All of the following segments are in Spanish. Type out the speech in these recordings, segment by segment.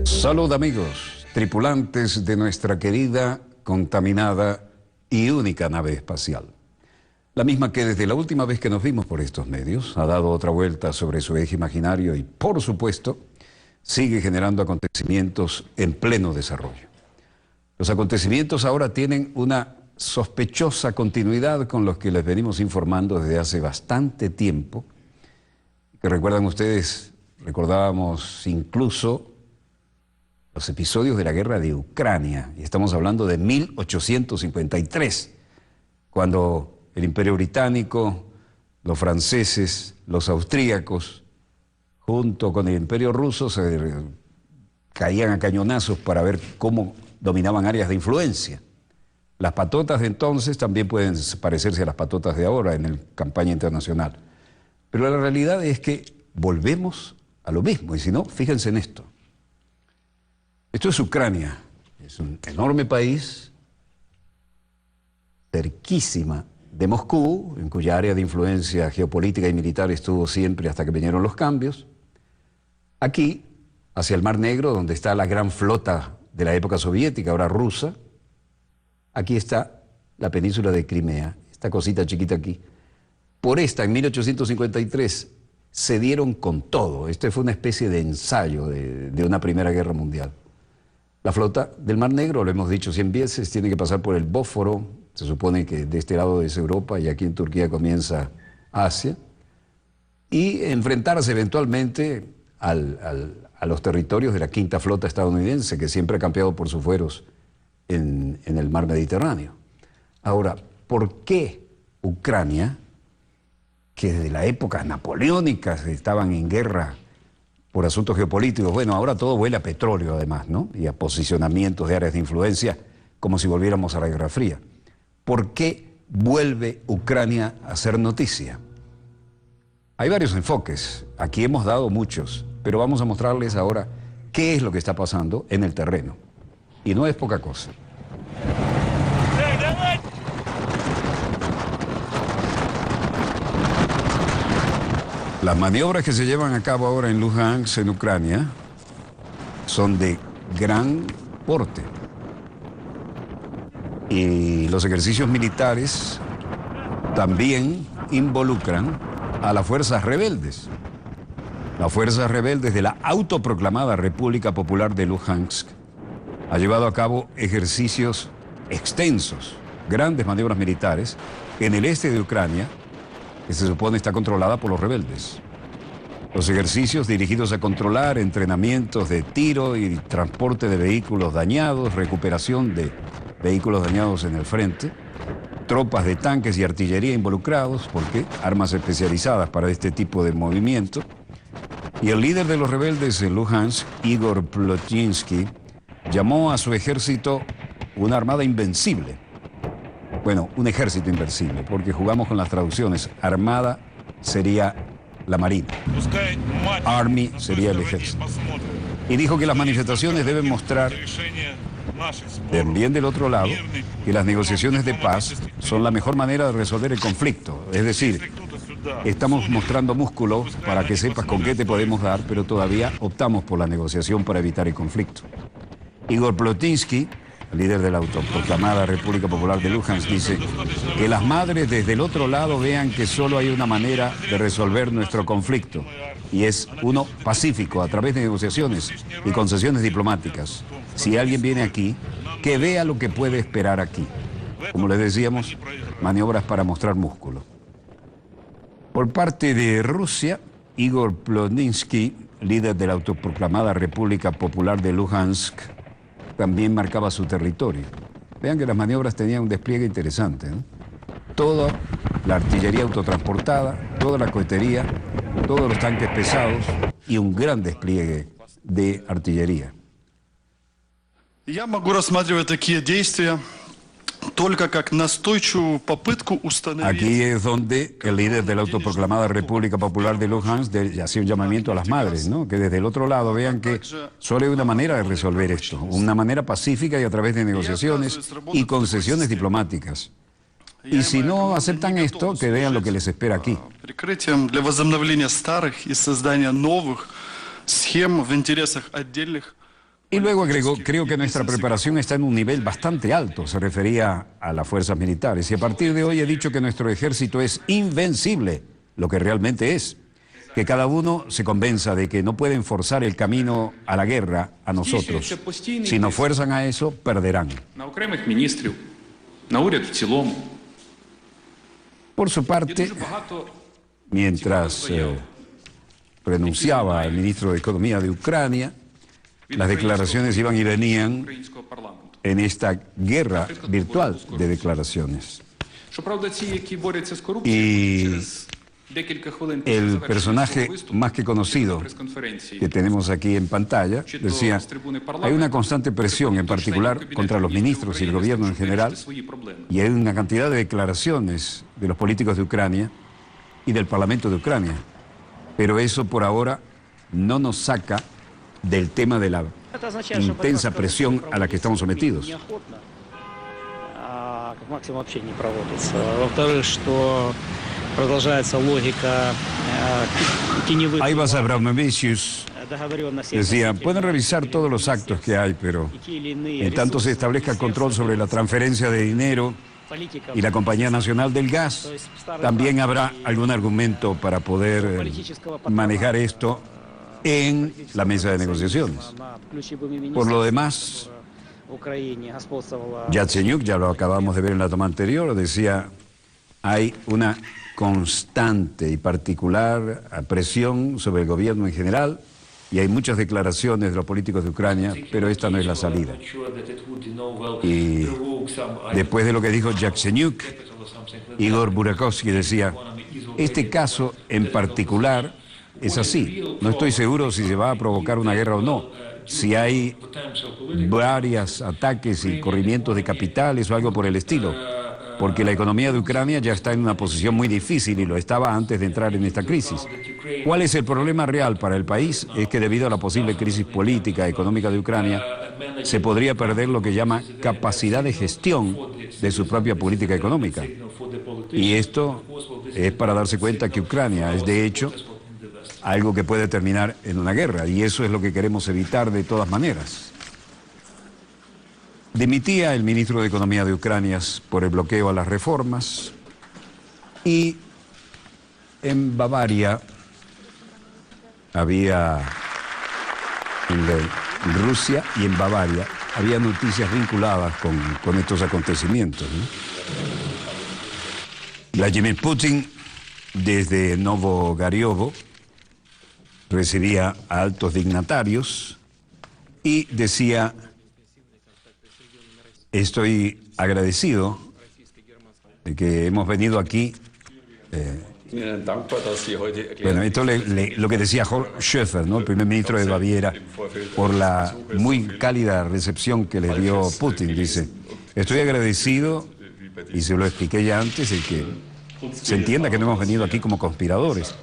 Salud amigos, tripulantes de nuestra querida, contaminada y única nave espacial. La misma que desde la última vez que nos vimos por estos medios ha dado otra vuelta sobre su eje imaginario y, por supuesto, sigue generando acontecimientos en pleno desarrollo. Los acontecimientos ahora tienen una sospechosa continuidad con los que les venimos informando desde hace bastante tiempo. Que recuerdan ustedes, recordábamos incluso los episodios de la guerra de Ucrania, y estamos hablando de 1853, cuando el Imperio Británico, los franceses, los austríacos, junto con el Imperio Ruso, se caían a cañonazos para ver cómo dominaban áreas de influencia. Las patotas de entonces también pueden parecerse a las patotas de ahora en la campaña internacional. Pero la realidad es que volvemos a lo mismo, y si no, fíjense en esto. Esto es Ucrania, es un enorme país, cerquísima de Moscú, en cuya área de influencia geopolítica y militar estuvo siempre hasta que vinieron los cambios. Aquí, hacia el Mar Negro, donde está la gran flota de la época soviética, ahora rusa, aquí está la península de Crimea, esta cosita chiquita aquí. Por esta, en 1853, se dieron con todo. Este fue una especie de ensayo de una Primera Guerra Mundial. La flota del Mar Negro, lo hemos dicho 100 veces, tiene que pasar por el Bósforo. Se supone que de este lado es Europa y aquí en Turquía comienza Asia. Y enfrentarse eventualmente a los territorios de la Quinta Flota estadounidense, que siempre ha campeado por sus fueros en el mar Mediterráneo. Ahora, ¿por qué Ucrania, que desde la época napoleónica estaban en guerra por asuntos geopolíticos? Bueno, ahora todo huele a petróleo además, ¿no? Y a posicionamientos de áreas de influencia, como si volviéramos a la Guerra Fría. ¿Por qué vuelve Ucrania a ser noticia? Hay varios enfoques, aquí hemos dado muchos, pero vamos a mostrarles ahora qué es lo que está pasando en el terreno. Y no es poca cosa. Las maniobras que se llevan a cabo ahora en Luhansk, en Ucrania, son de gran porte. Y los ejercicios militares también involucran a las fuerzas rebeldes. Las fuerzas rebeldes de la autoproclamada República Popular de Luhansk ha llevado a cabo ejercicios extensos, grandes maniobras militares, en el este de Ucrania, que se supone está controlada por los rebeldes. Los ejercicios dirigidos a controlar entrenamientos de tiro y transporte de vehículos dañados, recuperación de vehículos dañados en el frente, tropas de tanques y artillería involucrados, porque armas especializadas para este tipo de movimiento. Y el líder de los rebeldes en Luhansk, Igor Plotninsky, llamó a su ejército una armada invencible. Bueno, un ejército invencible, porque jugamos con las traducciones. Armada sería la marina. Army sería el ejército. Y dijo que las manifestaciones deben mostrar, también del otro lado, que las negociaciones de paz son la mejor manera de resolver el conflicto. Es decir, estamos mostrando músculo para que sepas con qué te podemos dar, pero todavía optamos por la negociación para evitar el conflicto. Igor Plotninsky, líder de la autoproclamada República Popular de Luhansk, dice que las madres desde el otro lado vean que solo hay una manera de resolver nuestro conflicto, y es uno pacífico, a través de negociaciones y concesiones diplomáticas. Si alguien viene aquí, que vea lo que puede esperar aquí. Como les decíamos, maniobras para mostrar músculo. Por parte de Rusia, Igor Plotninsky, líder de la autoproclamada República Popular de Luhansk, también marcaba su territorio. Vean que las maniobras tenían un despliegue interesante, ¿no? Toda la artillería autotransportada, toda la cohetería, todos los tanques pesados y un gran despliegue de artillería. Я могу рассматривать такие действия только как настойчивую попытку установить... Aquí es donde el líder de la autoproclamada República Popular de Luhansk hacía un llamamiento a las madres, ¿no? Que desde el otro lado vean que solo hay una manera de resolver esto, una manera pacífica y a través de negociaciones y concesiones diplomáticas. Y si no aceptan esto, que vean lo que les espera aquí. Прикрытием для возобновления старых и создания новых схем в интересах отдельных. Y luego agregó, creo que nuestra preparación está en un nivel bastante alto, se refería a las fuerzas militares. Y a partir de hoy he dicho que nuestro ejército es invencible, lo que realmente es. Que cada uno se convenza de que no pueden forzar el camino a la guerra a nosotros. Si nos fuerzan a eso, perderán. Por su parte, mientras renunciaba el ministro de Economía de Ucrania, las declaraciones iban y venían en esta guerra virtual de declaraciones. Y el personaje más que conocido que tenemos aquí en pantalla decía, hay una constante presión, en particular contra los ministros y el gobierno en general, y hay una cantidad de declaraciones de los políticos de Ucrania y del Parlamento de Ucrania, pero eso por ahora no nos saca del tema de la intensa presión a la que estamos sometidos. Aivas Abramovicius decía, pueden revisar todos los actos que hay, pero en tanto se establezca el control sobre la transferencia de dinero y la Compañía Nacional del Gas, también habrá algún argumento para poder manejar esto en la mesa de negociaciones. Por lo demás, Yatsenyuk, ya lo acabamos de ver en la toma anterior, decía, hay una constante y particular presión sobre el gobierno en general y hay muchas declaraciones de los políticos de Ucrania, pero esta no es la salida. Y después de lo que dijo Yatsenyuk, Igor Burakovsky decía, este caso en particular es así. No estoy seguro si se va a provocar una guerra o no. Si hay varios ataques y corrimientos de capitales o algo por el estilo. Porque la economía de Ucrania ya está en una posición muy difícil y lo estaba antes de entrar en esta crisis. ¿Cuál es el problema real para el país? Es que debido a la posible crisis política y económica de Ucrania, se podría perder lo que llama capacidad de gestión de su propia política económica. Y esto es para darse cuenta que Ucrania es de hecho algo que puede terminar en una guerra, y eso es lo que queremos evitar de todas maneras. Dimitía el ministro de Economía de Ucrania por el bloqueo a las reformas, y en Bavaria había, en Rusia y en Bavaria, había noticias vinculadas con estos acontecimientos, ¿no? Vladimir Putin, desde Novogariovo, recibía a altos dignatarios y decía, estoy agradecido de que hemos venido aquí. Bueno, esto lo que decía Horst Schöffer, ¿no?, el primer ministro de Baviera, por la muy cálida recepción que le dio Putin. Dice, estoy agradecido, y se lo expliqué ya antes, de que se entienda que no hemos venido aquí como conspiradores.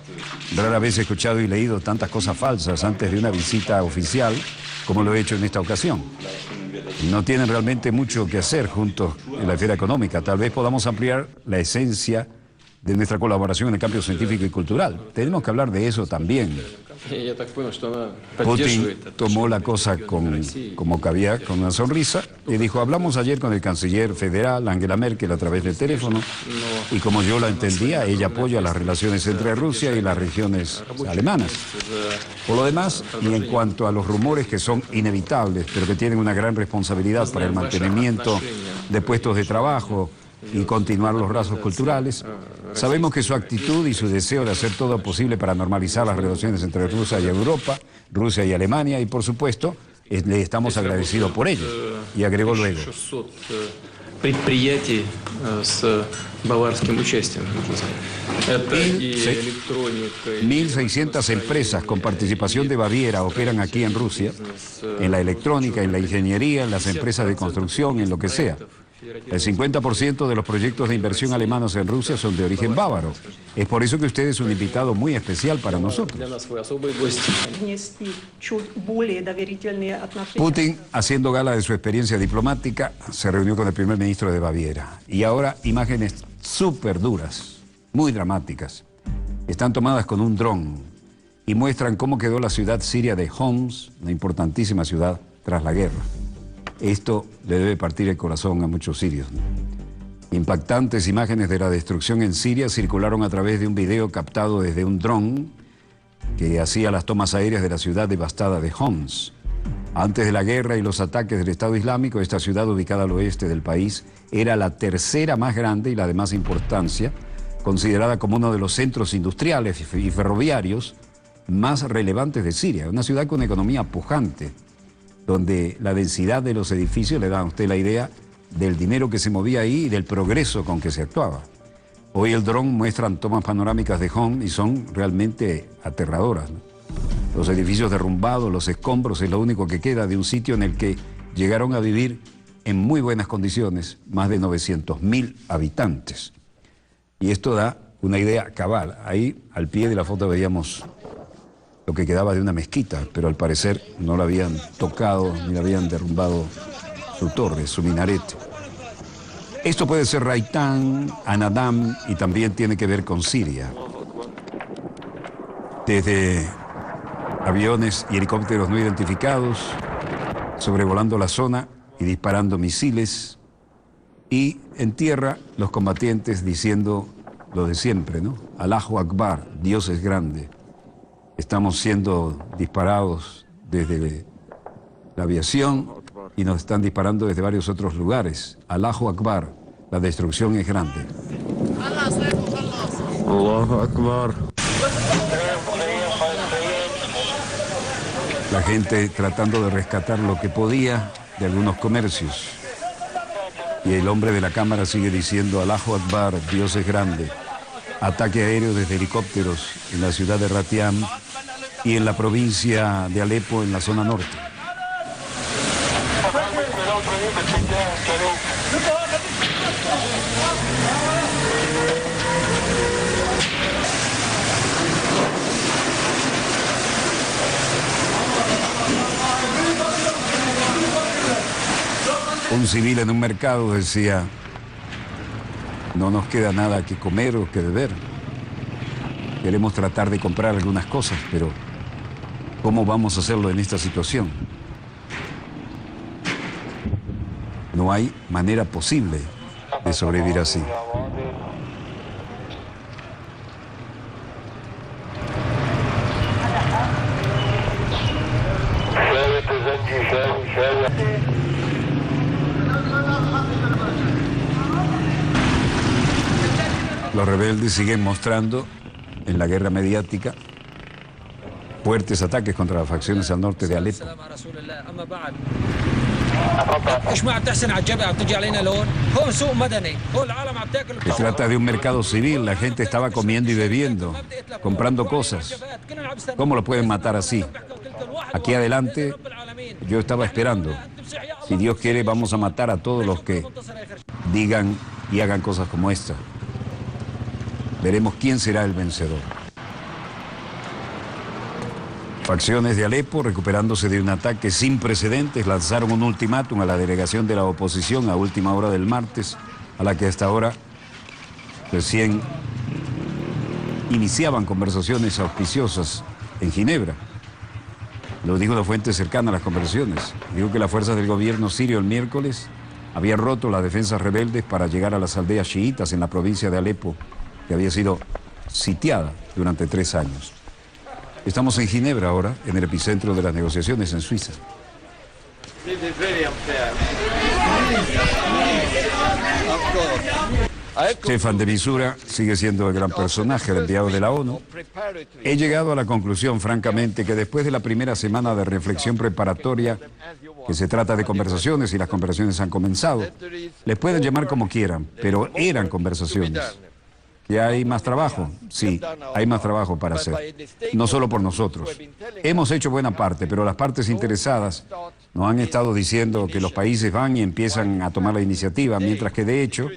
Rara vez he escuchado y leído tantas cosas falsas antes de una visita oficial como lo he hecho en esta ocasión. No tienen realmente mucho que hacer juntos en la esfera económica. Tal vez podamos ampliar la esencia de nuestra colaboración en el campo científico y cultural. Tenemos que hablar de eso también. Putin tomó la cosa como cabía, con una sonrisa, y dijo, hablamos ayer con el canciller federal, Angela Merkel, a través del teléfono, y como yo la entendía, ella apoya las relaciones entre Rusia y las regiones alemanas. Por lo demás, y en cuanto a los rumores que son inevitables, pero que tienen una gran responsabilidad para el mantenimiento de puestos de trabajo y continuar los lazos culturales, sabemos que su actitud y su deseo de hacer todo lo posible para normalizar las relaciones entre Rusia y Europa, Rusia y Alemania, y por supuesto, le estamos agradecidos por ello. Y agregó luego, 1.600 empresas con participación de Baviera operan aquí en Rusia, en la electrónica, en la ingeniería, en las empresas de construcción, en lo que sea. El 50% de los proyectos de inversión alemanos en Rusia son de origen bávaro. Es por eso que usted es un invitado muy especial para nosotros. Putin, haciendo gala de su experiencia diplomática, se reunió con el primer ministro de Baviera. Y ahora imágenes súper duras, muy dramáticas. Están tomadas con un dron y muestran cómo quedó la ciudad siria de Homs, una importantísima ciudad tras la guerra. Esto le debe partir el corazón a muchos sirios, ¿no? Impactantes imágenes de la destrucción en Siria circularon a través de un video captado desde un dron que hacía las tomas aéreas de la ciudad devastada de Homs. Antes de la guerra y los ataques del Estado Islámico, esta ciudad ubicada al oeste del país era la tercera más grande y la de más importancia, considerada como uno de los centros industriales y ferroviarios más relevantes de Siria. Una ciudad con economía pujante, donde la densidad de los edificios le da a usted la idea del dinero que se movía ahí y del progreso con que se actuaba. Hoy el dron muestran tomas panorámicas de Homs y son realmente aterradoras, ¿no? Los edificios derrumbados, los escombros, es lo único que queda de un sitio en el que llegaron a vivir en muy buenas condiciones más de 900.000 habitantes. Y esto da una idea cabal. Ahí, al pie de la foto, veíamos lo que quedaba de una mezquita, pero al parecer no la habían tocado ni la habían derrumbado su torre, su minarete. Esto puede ser Raitán, Anadam y también tiene que ver con Siria. Desde aviones y helicópteros no identificados, sobrevolando la zona y disparando misiles, y en tierra los combatientes diciendo lo de siempre, ¿no? Allahu Akbar, Dios es grande. Estamos siendo disparados desde la aviación y nos están disparando desde varios otros lugares. Allahu Akbar, la destrucción es grande. Allahu Akbar. La gente tratando de rescatar lo que podía de algunos comercios. Y el hombre de la cámara sigue diciendo Allahu Akbar, Dios es grande. Ataque aéreo desde helicópteros en la ciudad de Ratiam y en la provincia de Alepo, en la zona norte. Un civil en un mercado decía, no nos queda nada que comer o que beber. Queremos tratar de comprar algunas cosas, pero ¿cómo vamos a hacerlo en esta situación? No hay manera posible de sobrevivir así. Los rebeldes siguen mostrando en la guerra mediática fuertes ataques contra las facciones al norte de Alepo. Se trata de un mercado civil, la gente estaba comiendo y bebiendo, comprando cosas. ¿Cómo lo pueden matar así? Aquí adelante yo estaba esperando. Si Dios quiere, vamos a matar a todos los que digan y hagan cosas como esta. Veremos quién será el vencedor. Facciones de Alepo, recuperándose de un ataque sin precedentes, lanzaron un ultimátum a la delegación de la oposición a última hora del martes, a la que hasta ahora recién iniciaban conversaciones auspiciosas en Ginebra. Lo dijo una fuente cercana a las conversaciones. Dijo que las fuerzas del gobierno sirio el miércoles habían roto las defensas rebeldes para llegar a las aldeas chiitas en la provincia de Alepo, que había sido sitiada durante 3 años. Estamos en Ginebra ahora, en el epicentro de las negociaciones en Suiza. Stefan de Mistura sigue siendo el gran personaje, el enviado de la ONU. He llegado a la conclusión, francamente, que después de la primera semana de reflexión preparatoria, que se trata de conversaciones y las conversaciones han comenzado, les pueden llamar como quieran, pero eran conversaciones. ¿Y hay más trabajo? Sí, hay más trabajo para hacer. No solo por nosotros. Hemos hecho buena parte, pero las partes interesadas Nos han estado diciendo que los países van y empiezan a tomar la iniciativa, mientras que de hecho,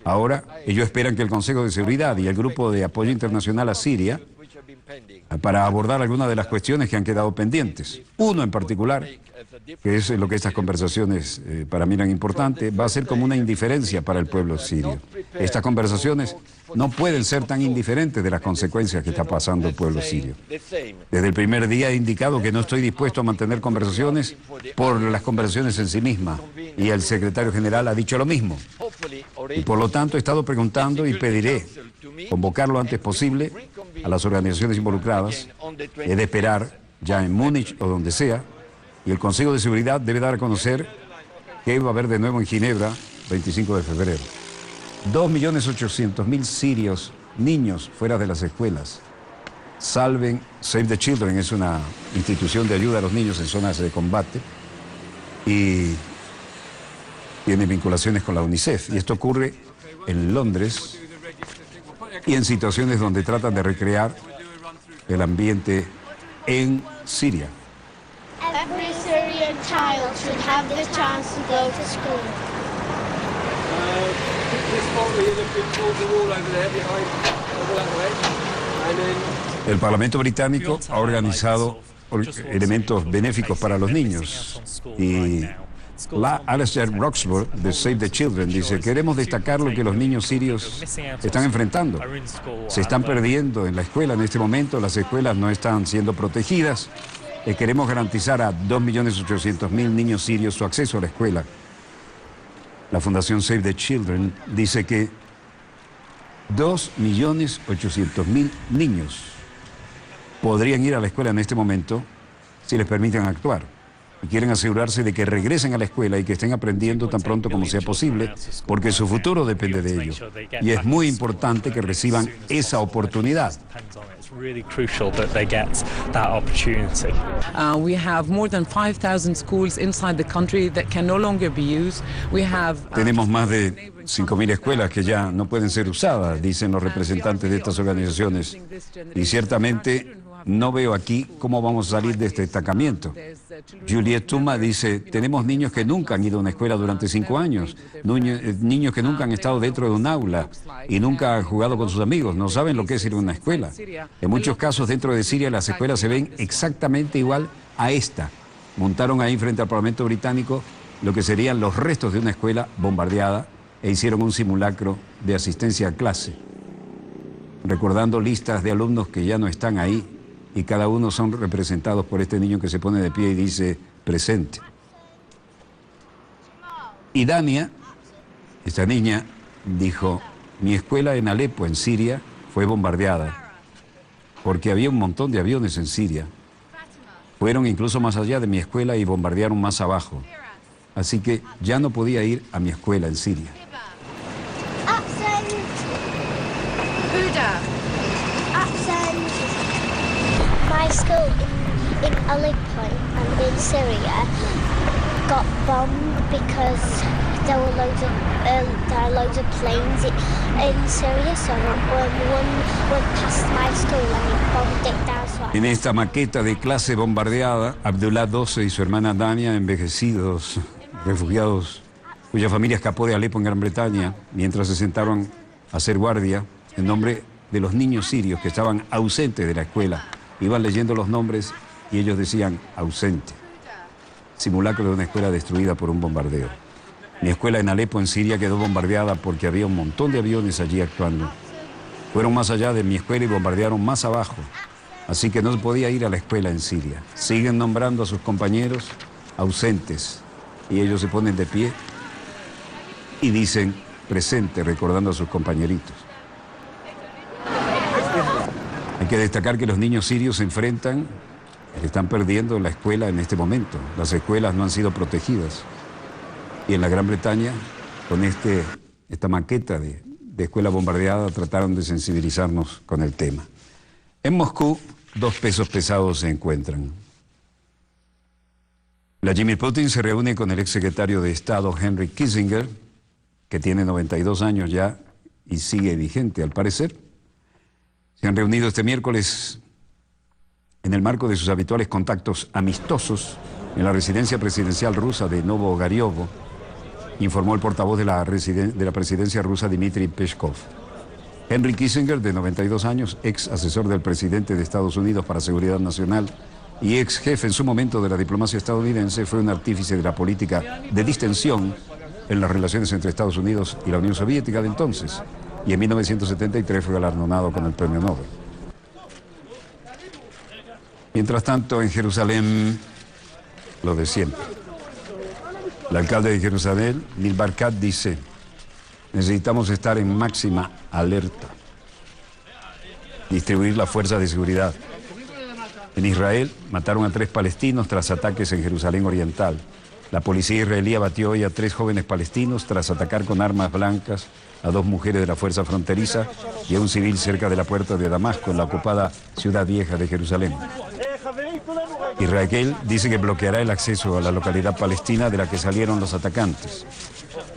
ahora ellos esperan que el Consejo de Seguridad y el Grupo de Apoyo Internacional a Siria para abordar algunas de las cuestiones que han quedado pendientes. Uno en particular, que es lo que estas conversaciones para mí eran importantes, va a ser como una indiferencia para el pueblo sirio. Estas conversaciones no pueden ser tan indiferentes de las consecuencias que está pasando el pueblo sirio. Desde el primer día he indicado que no estoy dispuesto a mantener conversaciones por las conversaciones en sí mismas, y el secretario general ha dicho lo mismo. Y por lo tanto he estado preguntando y pediré convocar lo antes posible a las organizaciones involucradas. He de esperar ya en Múnich o donde sea, y el Consejo de Seguridad debe dar a conocer que va a haber de nuevo en Ginebra 25 de febrero. 2.800.000 sirios, niños fuera de las escuelas. Salven, Save the Children es una institución de ayuda a los niños en zonas de combate y tiene vinculaciones con la UNICEF. Y esto ocurre en Londres y en situaciones donde tratan de recrear el ambiente en Siria. Every Syrian child should have the chance to go to school. El Parlamento británico ha organizado elementos benéficos para los niños y Alistair Roxburgh de Save the Children dice: queremos destacar lo que los niños sirios están enfrentando. Se están perdiendo en la escuela en este momento, las escuelas no están siendo protegidas. Queremos garantizar a 2.800.000 niños sirios su acceso a la escuela. La Fundación Save the Children dice que 2.800.000 niños podrían ir a la escuela en este momento si les permiten actuar. Y quieren asegurarse de que regresen a la escuela y que estén aprendiendo tan pronto como sea posible, porque su futuro depende de ello. Y es muy importante que reciban esa oportunidad. We have more than 5,000 schools inside the country that can no longer be used. We have Tenemos más de 5.000 escuelas que ya no pueden ser usadas, dicen los representantes de estas organizaciones. Y ciertamente no veo aquí cómo vamos a salir de este destacamiento. Juliette Tuma dice: tenemos niños que nunca han ido a una escuela durante 5 años, niños que nunca han estado dentro de un aula y nunca han jugado con sus amigos, no saben lo que es ir a una escuela. En muchos casos dentro de Siria las escuelas se ven exactamente igual a esta. Montaron ahí frente al Parlamento británico lo que serían los restos de una escuela bombardeada e hicieron un simulacro de asistencia a clase, recordando listas de alumnos que ya no están ahí, y cada uno son representados por este niño que se pone de pie y dice presente. Y Dania, esta niña, dijo: mi escuela en Alepo, en Siria, fue bombardeada porque había un montón de aviones en Siria. Fueron incluso más allá de mi escuela y bombardearon más abajo. Así que ya no podía ir a mi escuela en Siria. Absent. Buddha. Absent. My school in Aleppo and in Syria got bombed because there are loads of planes in Syria, so one went past my school and it bombed it down. En esta maqueta de clase bombardeada, Abdullah XII y su hermana Dania, envejecidos, refugiados, cuya familia escapó de Alepo en Gran Bretaña, mientras se sentaron a hacer guardia en nombre de los niños sirios que estaban ausentes de la escuela. Iban leyendo los nombres y ellos decían ausente. Simulacro de una escuela destruida por un bombardeo. Mi escuela en Alepo, en Siria, quedó bombardeada porque había un montón de aviones allí actuando. Fueron más allá de mi escuela y bombardearon más abajo. Así que no podía ir a la escuela en Siria. Siguen nombrando a sus compañeros ausentes y ellos se ponen de pie y dicen presente, recordando a sus compañeritos. Hay que destacar que los niños sirios se enfrentan, están perdiendo la escuela en este momento. Las escuelas no han sido protegidas. Y en la Gran Bretaña, con esta maqueta de escuela bombardeada, trataron de sensibilizarnos con el tema. En Moscú, 2 pesos pesados se encuentran. Vladimir Putin se reúne con el exsecretario de Estado Henry Kissinger, que tiene 92 años ya y sigue vigente al parecer. Se han reunido este miércoles en el marco de sus habituales contactos amistosos en la residencia presidencial rusa de Novogaryovo, informó el portavoz de la presidencia rusa, Dmitry Peskov. Henry Kissinger, de 92 años, ex asesor del presidente de Estados Unidos para Seguridad Nacional y ex jefe en su momento de la diplomacia estadounidense, fue un artífice de la política de distensión en las relaciones entre Estados Unidos y la Unión Soviética de entonces, y en 1973 fue galardonado con el Premio Nobel. Mientras tanto, en Jerusalén, lo de siempre. El alcalde de Jerusalén, Nir Barkat, dice: necesitamos estar en máxima alerta, distribuir las fuerzas de seguridad. En Israel mataron a 3 palestinos tras ataques en Jerusalén Oriental. La policía israelí abatió hoy a 3 jóvenes palestinos tras atacar con armas blancas a 2 mujeres de la fuerza fronteriza y a un civil cerca de la puerta de Damasco, en la ocupada ciudad vieja de Jerusalén. Israel dice que bloqueará el acceso a la localidad palestina de la que salieron los atacantes.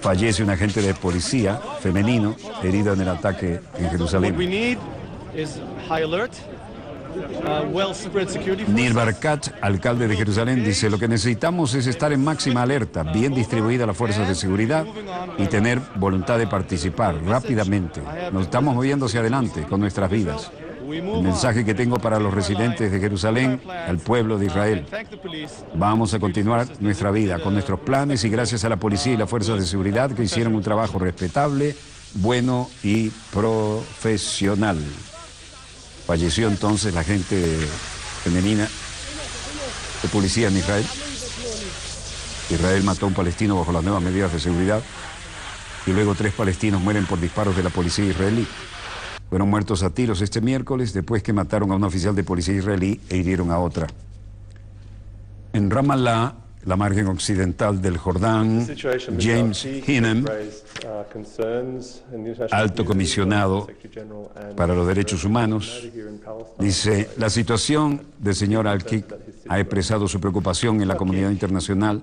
Fallece un agente de policía femenino herido en el ataque en Jerusalén. Nir Barkat, alcalde de Jerusalén, dice: lo que necesitamos es estar en máxima alerta, bien distribuidas las fuerzas de seguridad y tener voluntad de participar rápidamente. Nos estamos moviendo hacia adelante con nuestras vidas. El mensaje que tengo para los residentes de Jerusalén, al pueblo de Israel: vamos a continuar nuestra vida con nuestros planes y gracias a la policía y las fuerzas de seguridad que hicieron un trabajo respetable, bueno y profesional. Falleció entonces la agente femenina de policía en Israel. Israel mató a un palestino bajo las nuevas medidas de seguridad y luego 3 palestinos mueren por disparos de la policía israelí. Fueron muertos a tiros este miércoles después que mataron a un oficial de policía israelí e hirieron a otra. En Ramallah, la margen occidental del Jordán, James Hinem, alto comisionado para los derechos humanos, dice: la situación del señor Al-Kik ha expresado su preocupación en la comunidad internacional.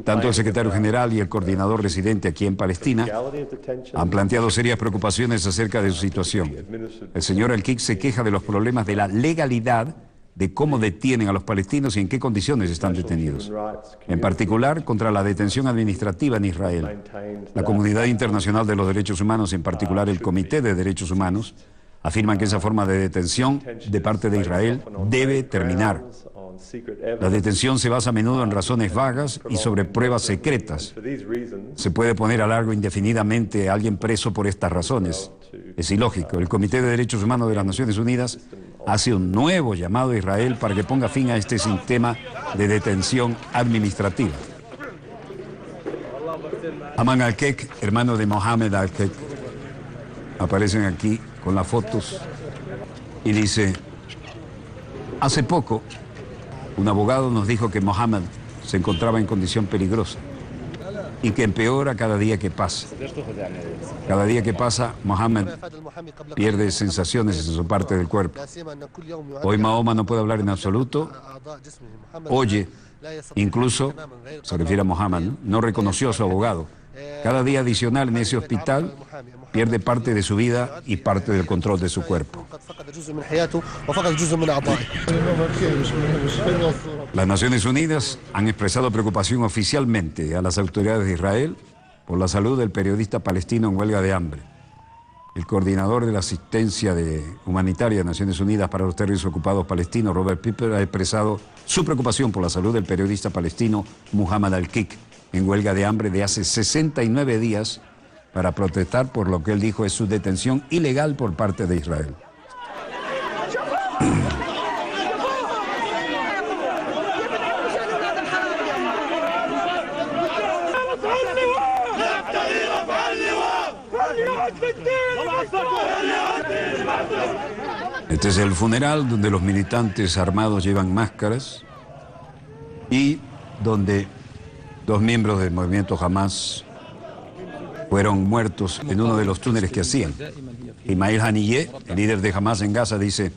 Tanto el secretario general y el coordinador residente aquí en Palestina han planteado serias preocupaciones acerca de su situación. El señor Al-Kik se queja de los problemas de la legalidad, de cómo detienen a los palestinos y en qué condiciones están detenidos. En particular, contra la detención administrativa en Israel. La comunidad internacional de los derechos humanos, en particular el Comité de Derechos Humanos, afirman que esa forma de detención de parte de Israel debe terminar. La detención se basa a menudo en razones vagas y sobre pruebas secretas. Se puede poner a largo indefinidamente a alguien preso por estas razones. Es ilógico. El Comité de Derechos Humanos de las Naciones Unidas hace un nuevo llamado a Israel para que ponga fin a este sistema de detención administrativa. Aman Al-Kek, hermano de Mohammed Al-Kek, aparecen aquí con las fotos y dice: hace poco un abogado nos dijo que Mohammed se encontraba en condición peligrosa y que empeora cada día que pasa. Cada día que pasa, Mohammed pierde sensaciones en su parte del cuerpo. Hoy Mahoma no puede hablar en absoluto, oye, incluso, se refiere a Mohammed, no reconoció a su abogado. Cada día adicional en ese hospital pierde parte de su vida y parte del control de su cuerpo. Las Naciones Unidas han expresado preocupación oficialmente a las autoridades de Israel por la salud del periodista palestino en huelga de hambre. El coordinador de la asistencia humanitaria de Naciones Unidas para los territorios ocupados palestinos, Robert Piper, ha expresado su preocupación por la salud del periodista palestino Muhammad Al-Kik, en huelga de hambre de hace 69 días para protestar por lo que él dijo es su detención ilegal por parte de Israel. Este es el funeral donde los militantes armados llevan máscaras y donde 2 miembros del movimiento Hamas fueron muertos en uno de los túneles que hacían. Ismail Haniyeh, el líder de Hamas en Gaza, dice: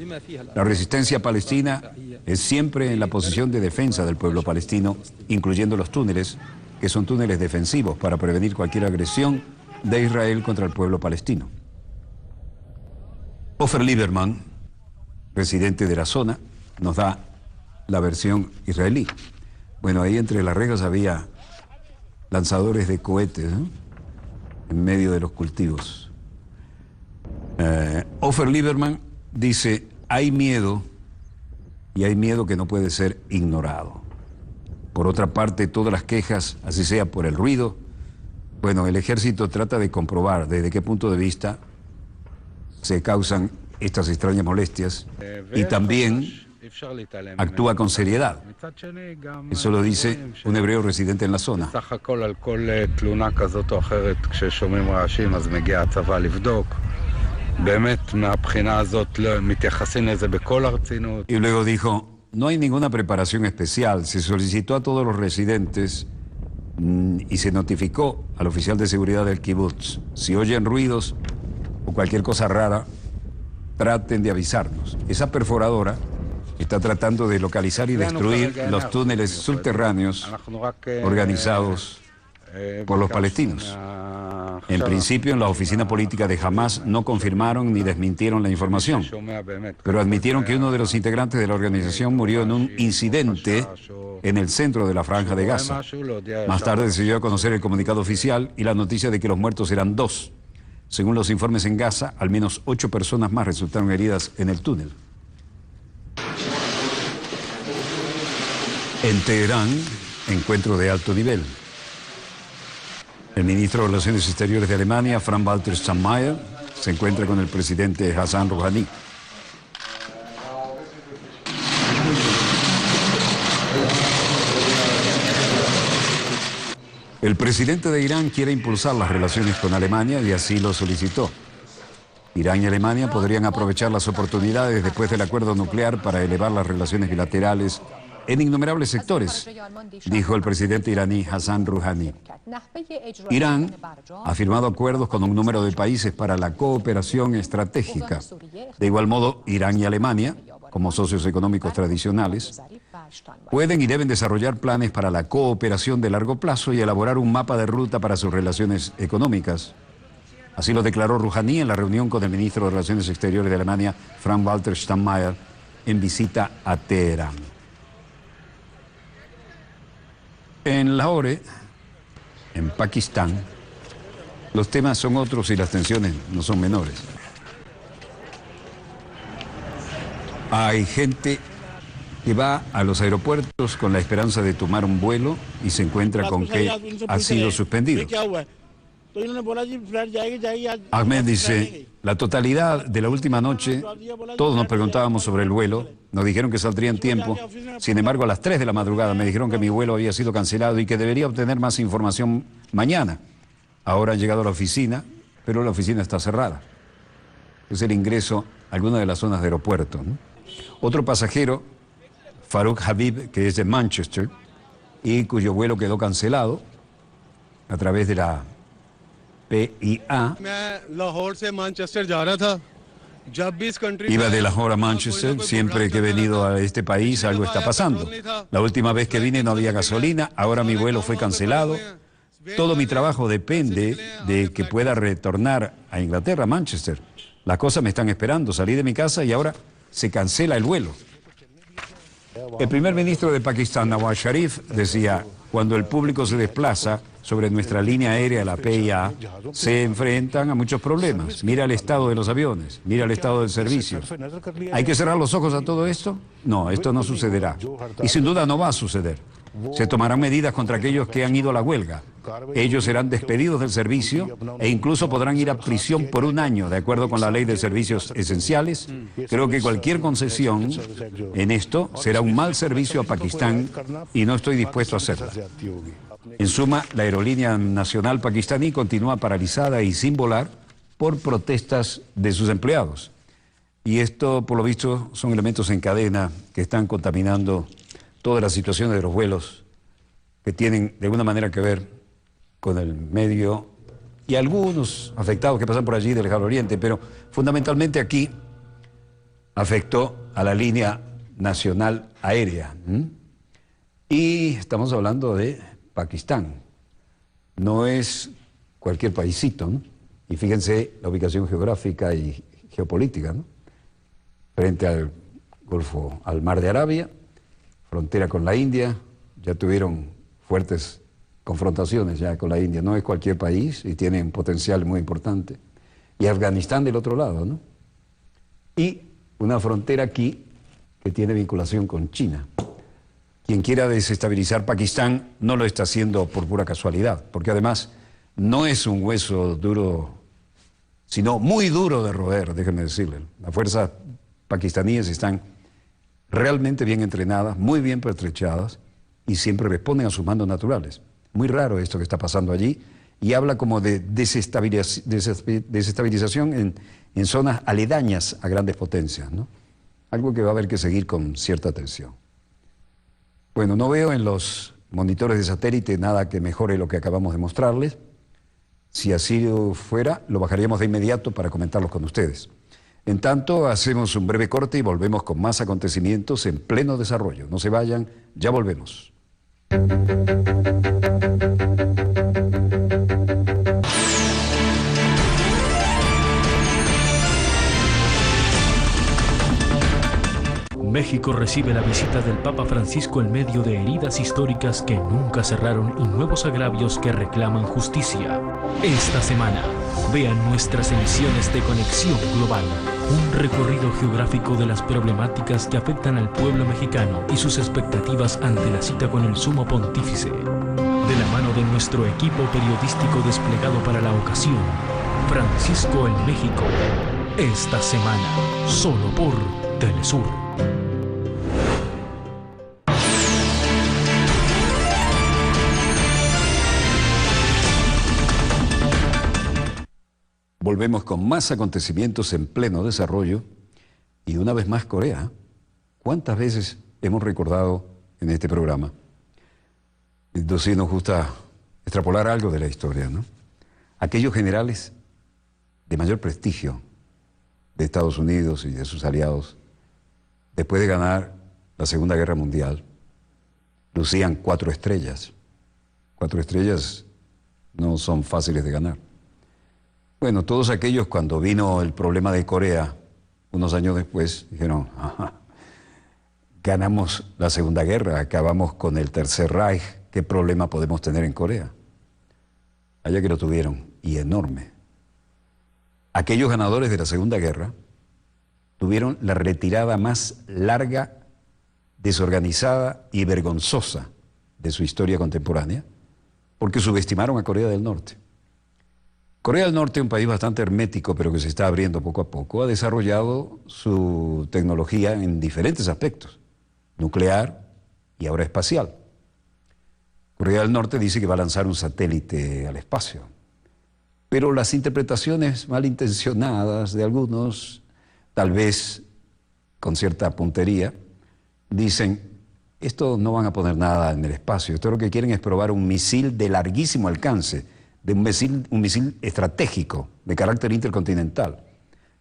la resistencia palestina es siempre en la posición de defensa del pueblo palestino, incluyendo los túneles, que son túneles defensivos para prevenir cualquier agresión de Israel contra el pueblo palestino. Ofer Lieberman, presidente de la zona, nos da la versión israelí. Bueno, ahí entre las rejas había lanzadores de cohetes, ¿no?, en medio de los cultivos. Ofer Lieberman dice, hay miedo, y hay miedo que no puede ser ignorado. Por otra parte, todas las quejas, así sea por el ruido, bueno, el ejército trata de comprobar desde qué punto de vista se causan estas extrañas molestias y también actúa con seriedad. Eso lo dice un hebreo residente en la zona. Y luego dijo, no hay ninguna preparación especial, se solicitó a todos los residentes y se notificó al oficial de seguridad del kibutz. Si oyen ruidos o cualquier cosa rara, traten de avisarnos. Esa perforadora está tratando de localizar y destruir los túneles subterráneos organizados por los palestinos. En principio, en la oficina política de Hamas no confirmaron ni desmintieron la información, pero admitieron que uno de los integrantes de la organización murió en un incidente en el centro de la Franja de Gaza. Más tarde se dio a conocer el comunicado oficial y la noticia de que los muertos eran 2. Según los informes en Gaza, al menos 8 personas más resultaron heridas en el túnel. En Teherán, encuentro de alto nivel. El ministro de Relaciones Exteriores de Alemania, Frank-Walter Steinmeier, se encuentra con el presidente Hassan Rouhani. El presidente de Irán quiere impulsar las relaciones con Alemania y así lo solicitó. Irán y Alemania podrían aprovechar las oportunidades después del acuerdo nuclear para elevar las relaciones bilaterales en innumerables sectores, dijo el presidente iraní Hassan Rouhani. Irán ha firmado acuerdos con un número de países para la cooperación estratégica. De igual modo, Irán y Alemania, como socios económicos tradicionales, pueden y deben desarrollar planes para la cooperación de largo plazo y elaborar un mapa de ruta para sus relaciones económicas. Así lo declaró Rouhani en la reunión con el ministro de Relaciones Exteriores de Alemania, Frank-Walter Steinmeier, en visita a Teherán. En Lahore, en Pakistán, los temas son otros y las tensiones no son menores. Hay gente que va a los aeropuertos con la esperanza de tomar un vuelo y se encuentra con que ha sido suspendido. Ahmed dice, la totalidad de la última noche, todos nos preguntábamos sobre el vuelo, nos dijeron que saldría en tiempo, sin embargo a las 3 de la madrugada me dijeron que mi vuelo había sido cancelado y que debería obtener más información mañana. Ahora han llegado a la oficina, pero la oficina está cerrada. Es el ingreso a alguna de las zonas de aeropuerto, ¿no? Otro pasajero, Farouk Habib, que es de Manchester y cuyo vuelo quedó cancelado a través de la PIA. Iba de Lahore a Manchester, siempre que he venido a este país algo está pasando. La última vez que vine no había gasolina, ahora mi vuelo fue cancelado. Todo mi trabajo depende de que pueda retornar a Inglaterra, a Manchester. Las cosas me están esperando, salí de mi casa y ahora se cancela el vuelo. El primer ministro de Pakistán, Nawaz Sharif, decía, cuando el público se desplaza sobre nuestra línea aérea, la PIA, se enfrentan a muchos problemas. Mira el estado de los aviones, mira el estado del servicio. ¿Hay que cerrar los ojos a todo esto? No, esto no sucederá. Y sin duda no va a suceder. Se tomarán medidas contra aquellos que han ido a la huelga. Ellos serán despedidos del servicio e incluso podrán ir a prisión por 1 año, de acuerdo con la ley de servicios esenciales. Creo que cualquier concesión en esto será un mal servicio a Pakistán y no estoy dispuesto a hacerla. En suma, la aerolínea nacional pakistaní continúa paralizada y sin volar por protestas de sus empleados. Y esto, por lo visto, son elementos en cadena que están contaminando todas las situaciones de los vuelos que tienen de alguna manera que ver con el medio y algunos afectados que pasan por allí del Lejano Oriente, pero fundamentalmente aquí afectó a la línea nacional aérea. Y estamos hablando de Pakistán. No es cualquier paísito, ¿no? Y fíjense la ubicación geográfica y geopolítica, ¿no? Frente al Golfo, al Mar de Arabia, frontera con la India, ya tuvieron fuertes confrontaciones ya con la India. No es cualquier país y tiene un potencial muy importante. Y Afganistán del otro lado, ¿no? Y una frontera aquí que tiene vinculación con China. Quien quiera desestabilizar Pakistán no lo está haciendo por pura casualidad, porque además no es un hueso duro, sino muy duro de roer, déjenme decirle. Las fuerzas pakistaníes están realmente bien entrenadas, muy bien pertrechadas y siempre responden a sus mandos naturales. Muy raro esto que está pasando allí y habla como de desestabilización en zonas aledañas a grandes potencias, ¿no? Algo que va a haber que seguir con cierta atención. Bueno, no veo en los monitores de satélite nada que mejore lo que acabamos de mostrarles. Si así fuera, lo bajaríamos de inmediato para comentarlos con ustedes. En tanto, hacemos un breve corte y volvemos con más acontecimientos en pleno desarrollo. No se vayan, ya volvemos. México recibe la visita del Papa Francisco en medio de heridas históricas que nunca cerraron y nuevos agravios que reclaman justicia. Esta semana, vean nuestras emisiones de Conexión Global, un recorrido geográfico de las problemáticas que afectan al pueblo mexicano y sus expectativas ante la cita con el Sumo Pontífice. De la mano de nuestro equipo periodístico desplegado para la ocasión, Francisco en México. Esta semana, solo por Telesur. Volvemos con más acontecimientos en pleno desarrollo y una vez más Corea. ¿Cuántas veces hemos recordado en este programa? Entonces nos gusta extrapolar algo de la historia, ¿no? Aquellos generales de mayor prestigio de Estados Unidos y de sus aliados, después de ganar la Segunda Guerra Mundial, lucían 4 estrellas. 4 estrellas no son fáciles de ganar. Bueno, todos aquellos cuando vino el problema de Corea, unos años después, dijeron, ajá, ganamos la Segunda Guerra, acabamos con el Tercer Reich, ¿qué problema podemos tener en Corea? Allá que lo tuvieron, y enorme. Aquellos ganadores de la Segunda Guerra tuvieron la retirada más larga, desorganizada y vergonzosa de su historia contemporánea, porque subestimaron a Corea del Norte. Corea del Norte, un país bastante hermético, pero que se está abriendo poco a poco, ha desarrollado su tecnología en diferentes aspectos, nuclear y ahora espacial. Corea del Norte dice que va a lanzar un satélite al espacio, pero las interpretaciones malintencionadas de algunos, tal vez con cierta puntería, dicen, esto no van a poner nada en el espacio, esto lo que quieren es probar un misil de larguísimo alcance, de un misil estratégico de carácter intercontinental.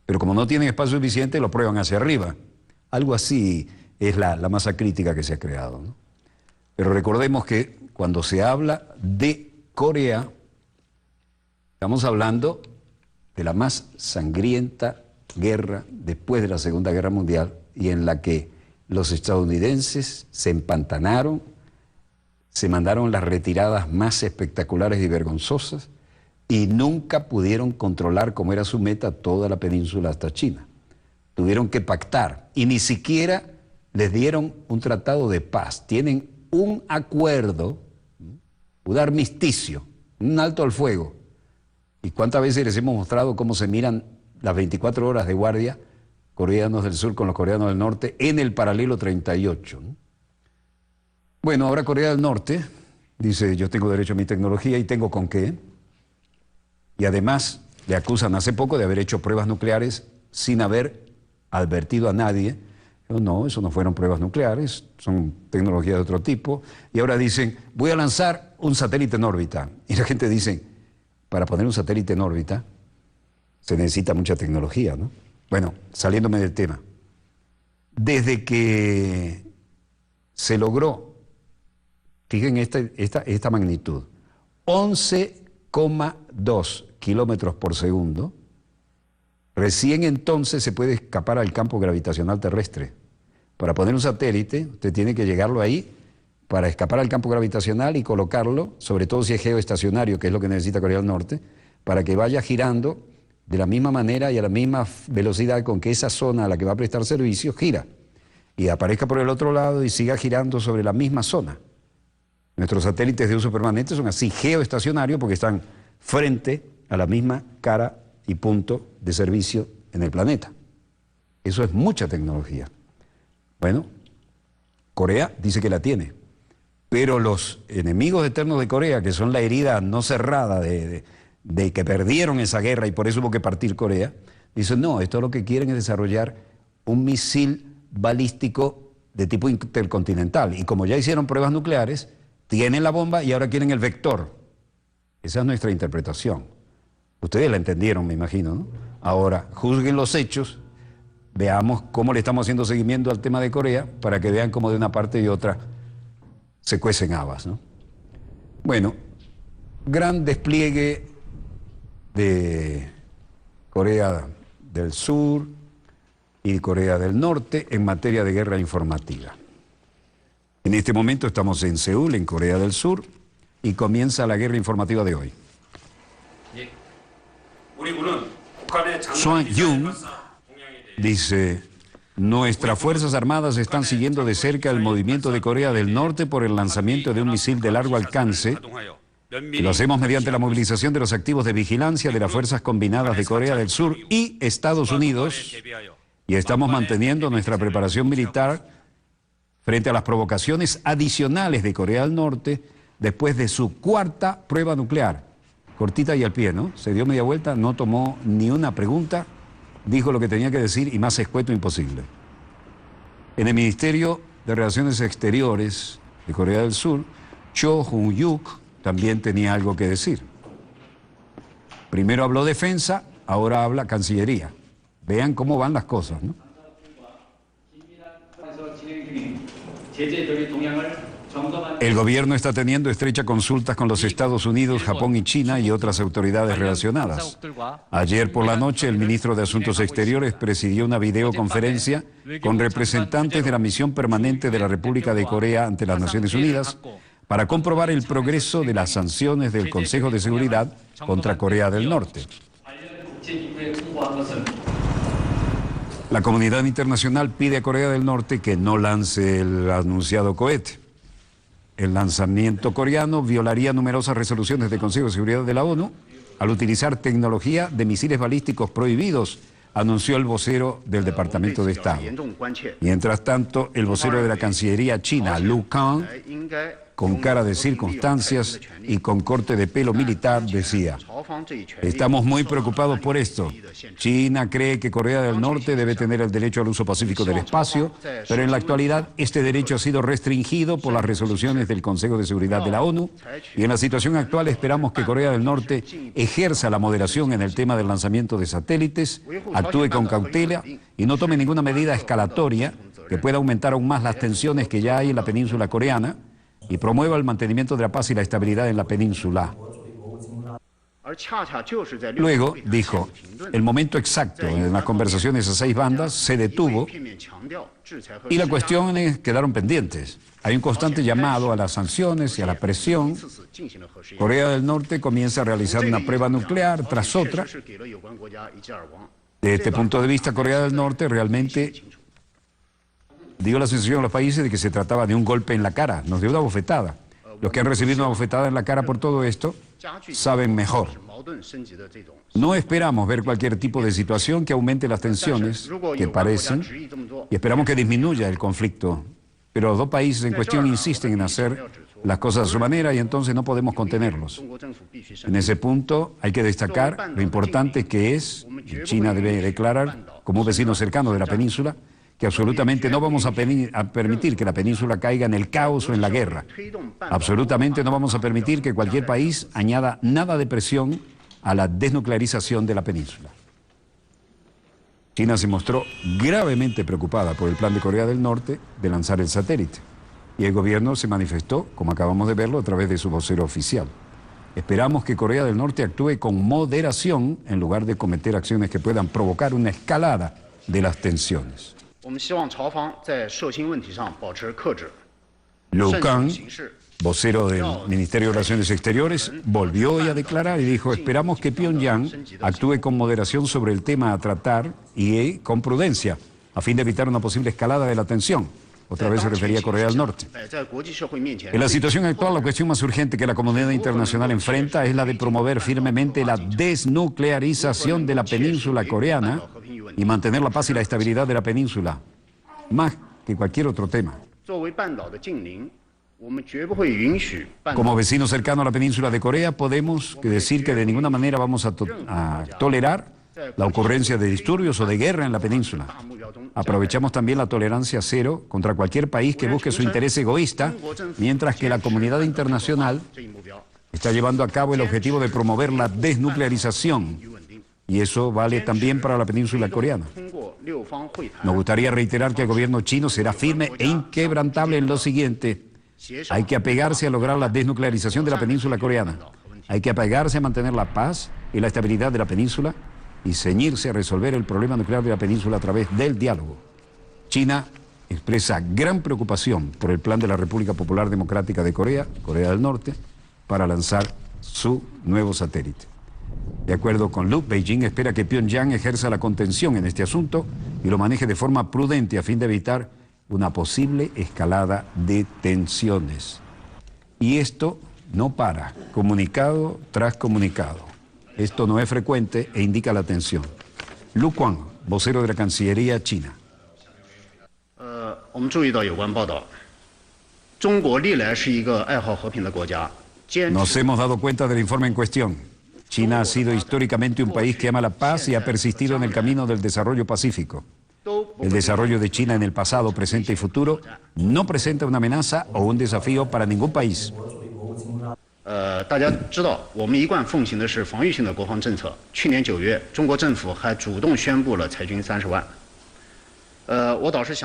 Pero como no tienen espacio suficiente, lo prueban hacia arriba. Algo así es la masa crítica que se ha creado, ¿no? Pero recordemos que cuando se habla de Corea, estamos hablando de la más sangrienta guerra después de la Segunda Guerra Mundial y en la que los estadounidenses se empantanaron, se mandaron las retiradas más espectaculares y vergonzosas y nunca pudieron controlar, como era su meta, toda la península hasta China. Tuvieron que pactar y ni siquiera les dieron un tratado de paz. Tienen un acuerdo, un armisticio, un alto al fuego. ¿Y cuántas veces les hemos mostrado cómo se miran las 24 horas de guardia coreanos del sur con los coreanos del norte en el paralelo 38, ¿no? Bueno, ahora Corea del Norte dice, yo tengo derecho a mi tecnología y tengo con qué. Y además le acusan hace poco de haber hecho pruebas nucleares sin haber advertido a nadie. No, eso no fueron pruebas nucleares, son tecnologías de otro tipo. Y ahora dicen, voy a lanzar un satélite en órbita. Y la gente dice, para poner un satélite en órbita se necesita mucha tecnología, ¿no? Bueno, saliéndome del tema. Desde que se logró, fíjense esta magnitud, 11,2 kilómetros por segundo, recién entonces se puede escapar al campo gravitacional terrestre. Para poner un satélite, usted tiene que llegarlo ahí para escapar al campo gravitacional y colocarlo, sobre todo si es geoestacionario, que es lo que necesita Corea del Norte, para que vaya girando de la misma manera y a la misma velocidad con que esa zona a la que va a prestar servicio gira, y aparezca por el otro lado y siga girando sobre la misma zona. Nuestros satélites de uso permanente son así, geoestacionarios, porque están frente a la misma cara y punto de servicio en el planeta. Eso es mucha tecnología. Bueno, Corea dice que la tiene, pero los enemigos eternos de Corea, que son la herida no cerrada de que perdieron esa guerra y por eso hubo que partir Corea, dicen no, esto lo que quieren es desarrollar un misil balístico de tipo intercontinental, y como ya hicieron pruebas nucleares, tienen la bomba y ahora quieren el vector. Esa es nuestra interpretación. Ustedes la entendieron, me imagino, ¿no? Ahora, juzguen los hechos, veamos cómo le estamos haciendo seguimiento al tema de Corea, para que vean cómo de una parte y otra se cuecen habas, ¿no? Bueno, gran despliegue de Corea del Sur y Corea del Norte en materia de guerra informativa. En este momento estamos en Seúl, en Corea del Sur, y comienza la guerra informativa de hoy. Swan Jung dice: nuestras Fuerzas Armadas están siguiendo de cerca el movimiento de Corea del Norte por el lanzamiento de un misil de largo alcance. Lo hacemos mediante la movilización de los activos de vigilancia de las Fuerzas Combinadas de Corea del Sur y Estados Unidos, y estamos manteniendo nuestra preparación militar frente a las provocaciones adicionales de Corea del Norte después de su cuarta prueba nuclear. Cortita y al pie, ¿no? Se dio media vuelta, no tomó ni una pregunta, dijo lo que tenía que decir y más escueto imposible. En el Ministerio de Relaciones Exteriores de Corea del Sur, Cho Jung-yuk también tenía algo que decir. Primero habló defensa, ahora habla Cancillería. Vean cómo van las cosas, ¿no? El gobierno está teniendo estrechas consultas con los Estados Unidos, Japón y China y otras autoridades relacionadas. Ayer por la noche, el ministro de Asuntos Exteriores presidió una videoconferencia con representantes de la misión permanente de la República de Corea ante las Naciones Unidas para comprobar el progreso de las sanciones del Consejo de Seguridad contra Corea del Norte. La comunidad internacional pide a Corea del Norte que no lance el anunciado cohete. El lanzamiento coreano violaría numerosas resoluciones del Consejo de Seguridad de la ONU al utilizar tecnología de misiles balísticos prohibidos, anunció el vocero del Departamento de Estado. Mientras tanto, el vocero de la Cancillería china, Lu Kang, con cara de circunstancias y con corte de pelo militar, decía: estamos muy preocupados por esto. China cree que Corea del Norte debe tener el derecho al uso pacífico del espacio, pero en la actualidad este derecho ha sido restringido por las resoluciones del Consejo de Seguridad de la ONU, y en la situación actual esperamos que Corea del Norte ejerza la moderación en el tema del lanzamiento de satélites, actúe con cautela y no tome ninguna medida escalatoria que pueda aumentar aún más las tensiones que ya hay en la península coreana, y promueva el mantenimiento de la paz y la estabilidad en la península. Luego dijo: el momento exacto en las conversaciones a 6 bandas se detuvo y las cuestiones quedaron pendientes. Hay un constante llamado a las sanciones y a la presión. Corea del Norte comienza a realizar una prueba nuclear tras otra. Desde este punto de vista, Corea del Norte realmente dio la sensación a los países de que se trataba de un golpe en la cara, nos dio una bofetada. Los que han recibido una bofetada en la cara por todo esto saben mejor. No esperamos ver cualquier tipo de situación que aumente las tensiones que parecen, y esperamos que disminuya el conflicto. Pero los dos países en cuestión insisten en hacer las cosas a su manera y entonces no podemos contenerlos. En ese punto hay que destacar lo importante que es, y China debe declarar como un vecino cercano de la península, que absolutamente no vamos a permitir que la península caiga en el caos o en la guerra. Absolutamente no vamos a permitir que cualquier país añada nada de presión a la desnuclearización de la península. China se mostró gravemente preocupada por el plan de Corea del Norte de lanzar el satélite, y el gobierno se manifestó, como acabamos de verlo, a través de su vocero oficial. Esperamos que Corea del Norte actúe con moderación en lugar de cometer acciones que puedan provocar una escalada de las tensiones. Liu Kang, vocero del Ministerio de Relaciones Exteriores, volvió hoy a declarar y dijo: esperamos que Pyongyang actúe con moderación sobre el tema a tratar y con prudencia, a fin de evitar una posible escalada de la tensión. Otra vez se refería a Corea del Norte. En la situación actual, la cuestión más urgente que la comunidad internacional enfrenta es la de promover firmemente la desnuclearización de la península coreana y mantener la paz y la estabilidad de la península, más que cualquier otro tema. Como vecino cercano a la península de Corea, podemos decir que de ninguna manera vamos a tolerar la ocurrencia de disturbios o de guerra en la península. Aprovechamos también la tolerancia cero contra cualquier país que busque su interés egoísta, mientras que la comunidad internacional está llevando a cabo el objetivo de promover la desnuclearización, y eso vale también para la península coreana. Nos gustaría reiterar que el gobierno chino será firme e inquebrantable en lo siguiente: hay que apegarse a lograr la desnuclearización de la península coreana, hay que apegarse a mantener la paz y la estabilidad de la península y ceñirse a resolver el problema nuclear de la península a través del diálogo. China expresa gran preocupación por el plan de la República Popular Democrática de Corea, Corea del Norte, para lanzar su nuevo satélite. De acuerdo con Lu, Beijing espera que Pyongyang ejerza la contención en este asunto y lo maneje de forma prudente a fin de evitar una posible escalada de tensiones. Y esto no para, comunicado tras comunicado. Esto no es frecuente e indica la tensión. Lu Kuang, vocero de la Cancillería china. Nos hemos dado cuenta del informe en cuestión. China ha sido históricamente un país que ama la paz y ha persistido en el camino del desarrollo pacífico. El desarrollo de China en el pasado, presente y futuro no presenta una amenaza o un desafío para ningún país.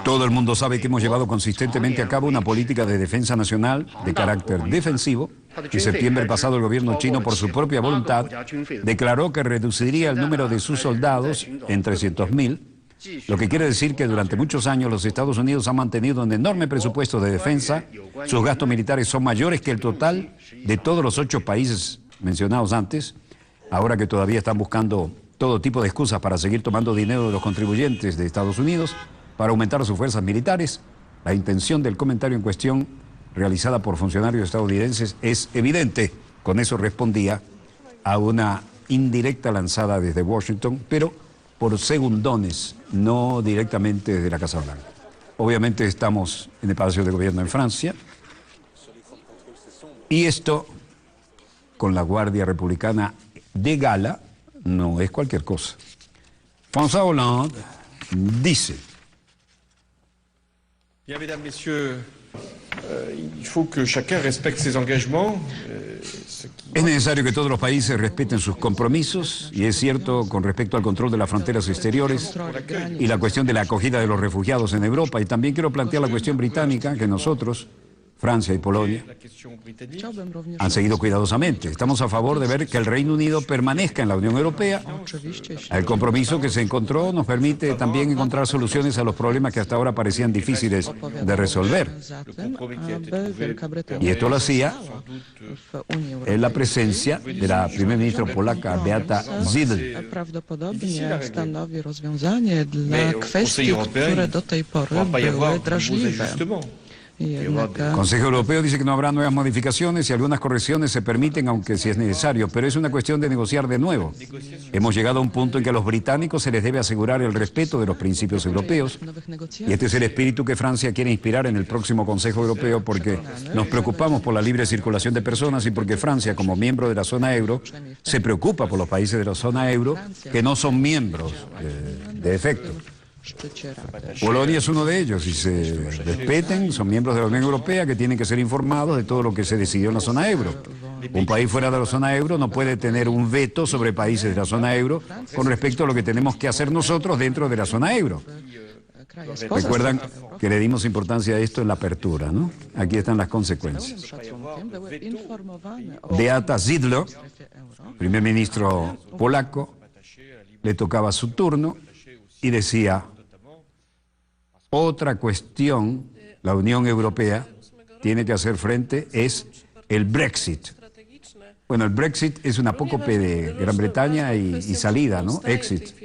Todo el mundo sabe que hemos llevado consistentemente a cabo una política de defensa nacional de carácter defensivo. En septiembre pasado, el gobierno chino, por su propia voluntad, declaró que reduciría el número de sus soldados en 300.000, lo que quiere decir que durante muchos años los Estados Unidos han mantenido un enorme presupuesto de defensa. Sus gastos militares son mayores que el total de todos los 8 países mencionados antes, ahora que todavía están buscando todo tipo de excusas para seguir tomando dinero de los contribuyentes de Estados Unidos para aumentar sus fuerzas militares. La intención del comentario en cuestión, realizada por funcionarios estadounidenses, es evidente. Con eso respondía a una indirecta lanzada desde Washington, pero por segundones, no directamente desde la Casa Blanca. Obviamente estamos en el Palacio de Gobierno en Francia, y esto, con la Guardia Republicana de gala, no es cualquier cosa. François Hollande dice: Bien, mesdames, messieurs, il faut que chacun respecte ses engagements. Es necesario que todos los países respeten sus compromisos, y es cierto con respecto al control de las fronteras exteriores y la cuestión de la acogida de los refugiados en Europa. Y también quiero plantear la cuestión británica, que nosotros, Francia y Polonia, han seguido cuidadosamente. Estamos a favor de ver que el Reino Unido permanezca en la Unión Europea. El compromiso que se encontró nos permite también encontrar soluciones a los problemas que hasta ahora parecían difíciles de resolver. Y esto lo hacía en la presencia de la primera ministra polaca Beata Szydło. El Consejo Europeo dice que no habrá nuevas modificaciones y algunas correcciones se permiten, aunque si es necesario, pero es una cuestión de negociar de nuevo. Hemos llegado a un punto en que a los británicos se les debe asegurar el respeto de los principios europeos, y este es el espíritu que Francia quiere inspirar en el próximo Consejo Europeo, porque nos preocupamos por la libre circulación de personas y porque Francia, como miembro de la zona euro, se preocupa por los países de la zona euro que no son miembros de efecto. Polonia es uno de ellos, y se respeten, son miembros de la Unión Europea, que tienen que ser informados de todo lo que se decidió en la zona euro. Un país fuera de la zona euro no puede tener un veto sobre países de la zona euro con respecto a lo que tenemos que hacer nosotros dentro de la zona euro. Recuerdan que le dimos importancia a esto en la apertura, ¿no? Aquí están las consecuencias. Beata Szydło, primer ministro polaco, le tocaba su turno y decía: otra cuestión, la Unión Europea tiene que hacer frente es el Brexit. Bueno, el Brexit es un apócope de Gran Bretaña y salida, ¿no? Exit.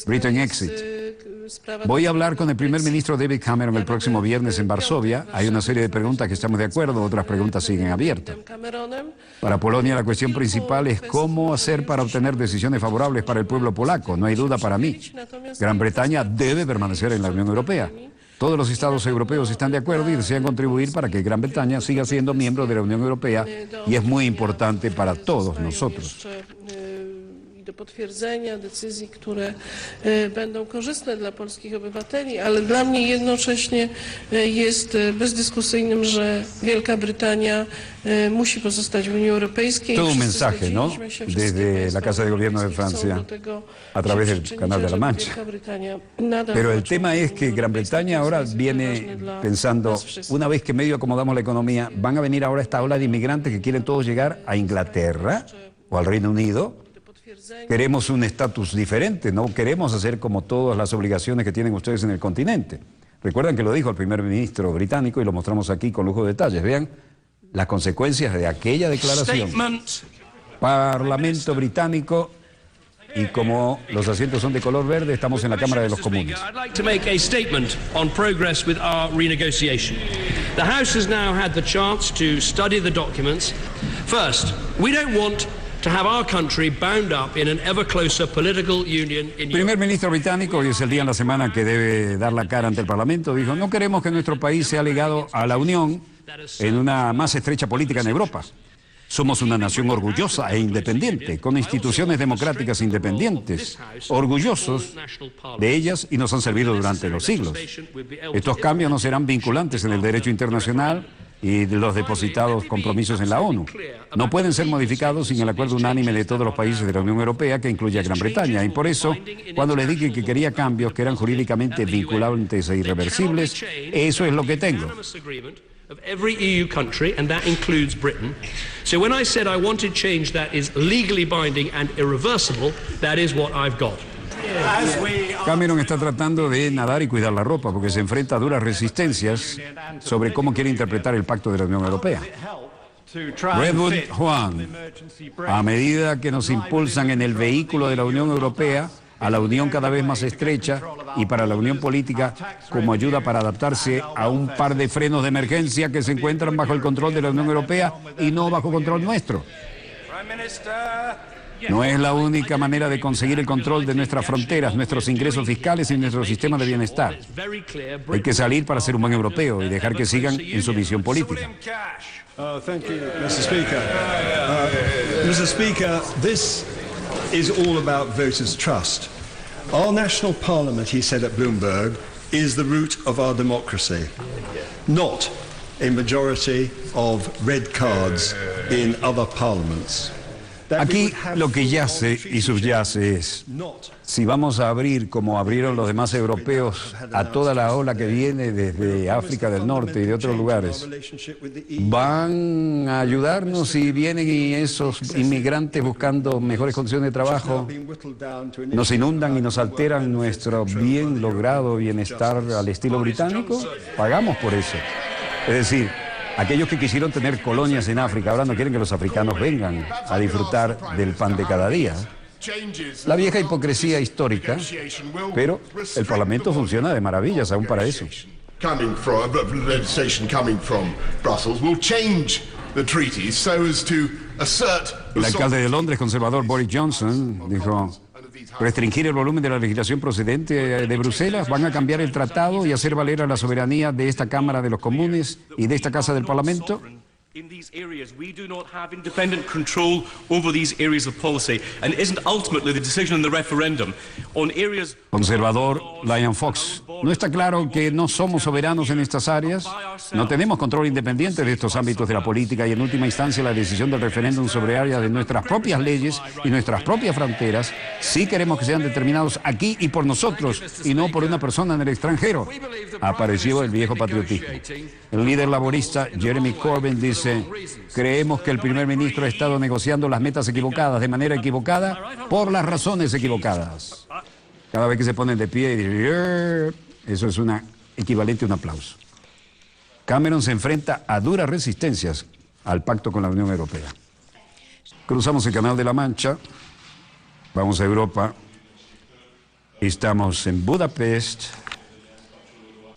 Britain Exit. Voy a hablar con el primer ministro David Cameron el próximo viernes en Varsovia. Hay una serie de preguntas que estamos de acuerdo, otras preguntas siguen abiertas. Para Polonia la cuestión principal es cómo hacer para obtener decisiones favorables para el pueblo polaco. No hay duda para mí. Gran Bretaña debe permanecer en la Unión Europea. Todos los estados europeos están de acuerdo y desean contribuir para que Gran Bretaña siga siendo miembro de la Unión Europea y es muy importante para todos nosotros. Do potwierdzenia decyzji, które będą korzystne dla polskich obywateli, ale dla mnie jednocześnie jest bezdyskusyjnym, że Wielka Brytania musi pozostać w Unii Europejskiej. Todo un mensaje, ¿no? Desde la Casa de Gobierno de Francia, a través del Canal de la Mancha. Pero el tema es que Gran Bretaña ahora viene pensando, una vez que medio acomodamos la economía, van a venir ahora esta ola de inmigrantes que quieren todos llegar a Inglaterra o al Reino Unido. Queremos un estatus diferente, no queremos hacer como todas las obligaciones que tienen ustedes en el continente. Recuerdan que lo dijo el primer ministro británico y lo mostramos aquí con lujo de detalles. Vean las consecuencias de aquella declaración. Parlamento británico, y como los asientos son de color verde, estamos en la Cámara de los Comunes. I'd like to make a statement on progress with our renegotiation. The House has now had the chance to study the documents. First, we don't want to have our country bound up in an ever closer political union in El primer ministro británico, hoy es el día en la semana que debe dar la cara ante el Parlamento, dijo, no queremos que nuestro país sea ligado a la Unión en una más estrecha política en Europa. Somos una nación orgullosa e independiente, con instituciones democráticas independientes, orgullosos de ellas y nos han servido durante los siglos. Estos cambios no serán vinculantes en el derecho internacional y de los depositados compromisos en la ONU. No pueden ser modificados sin el acuerdo unánime de todos los países de la Unión Europea, que incluye a Gran Bretaña. Y por eso, cuando le dije que quería cambios que eran jurídicamente vinculantes e irreversibles, eso es lo que tengo. of every EU country, and that includes Britain. So when I said I wanted change that is legally binding and irreversible, that is what I've got. Cameron está tratando de nadar y cuidar la ropa porque se enfrenta a duras resistencias sobre cómo quiere interpretar el pacto de la Unión Europea. Redwood Juan, a medida que nos impulsan en el vehículo de la Unión Europea, a la unión cada vez más estrecha y para la unión política como ayuda para adaptarse a un par de frenos de emergencia que se encuentran bajo el control de la Unión Europea y no bajo control nuestro. No es la única manera de conseguir el control de nuestras fronteras, nuestros ingresos fiscales y nuestro sistema de bienestar. Hay que salir para ser un buen europeo y dejar que sigan en su visión política. Thank you, Mr. Speaker. Mr. Speaker, this is all about voters' trust. Our national parliament, he said at Bloomberg, is the root of our democracy, not a majority of red cards in other parliaments. Aquí lo que yace y subyace es, si vamos a abrir como abrieron los demás europeos a toda la ola que viene desde África del Norte y de otros lugares, ¿van a ayudarnos si vienen y esos inmigrantes buscando mejores condiciones de trabajo nos inundan y nos alteran nuestro bien logrado bienestar al estilo británico? Pagamos por eso. Es decir, aquellos que quisieron tener colonias en África ahora no quieren que los africanos vengan a disfrutar del pan de cada día. La vieja hipocresía histórica, pero el Parlamento funciona de maravillas aún para eso. El alcalde de Londres, conservador Boris Johnson, dijo: restringir el volumen de la legislación procedente de Bruselas, van a cambiar el tratado y hacer valer a la soberanía de esta Cámara de los Comunes y de esta Casa del Parlamento. In these areas, we do not have independent control over these areas of policy, and it isn't ultimately the decision in the referendum on areas. Conservador Liam Fox, ¿no está claro que no somos soberanos en estas áreas? No tenemos control independiente de estos ámbitos de la política y en última instancia la decisión del referéndum sobre áreas de nuestras propias leyes y nuestras propias fronteras sí queremos que sean determinados aquí y por nosotros y no por una persona en el extranjero. Apareció el viejo patriotismo. El líder laborista Jeremy Corbyn dice: creemos que el primer ministro ha estado negociando las metas equivocadas, de manera equivocada, por las razones equivocadas. Cada vez que se ponen de pie y dicen, eso es equivalente a un aplauso. Cameron se enfrenta a duras resistencias al pacto con la Unión Europea. Cruzamos el Canal de la Mancha, vamos a Europa, estamos en Budapest,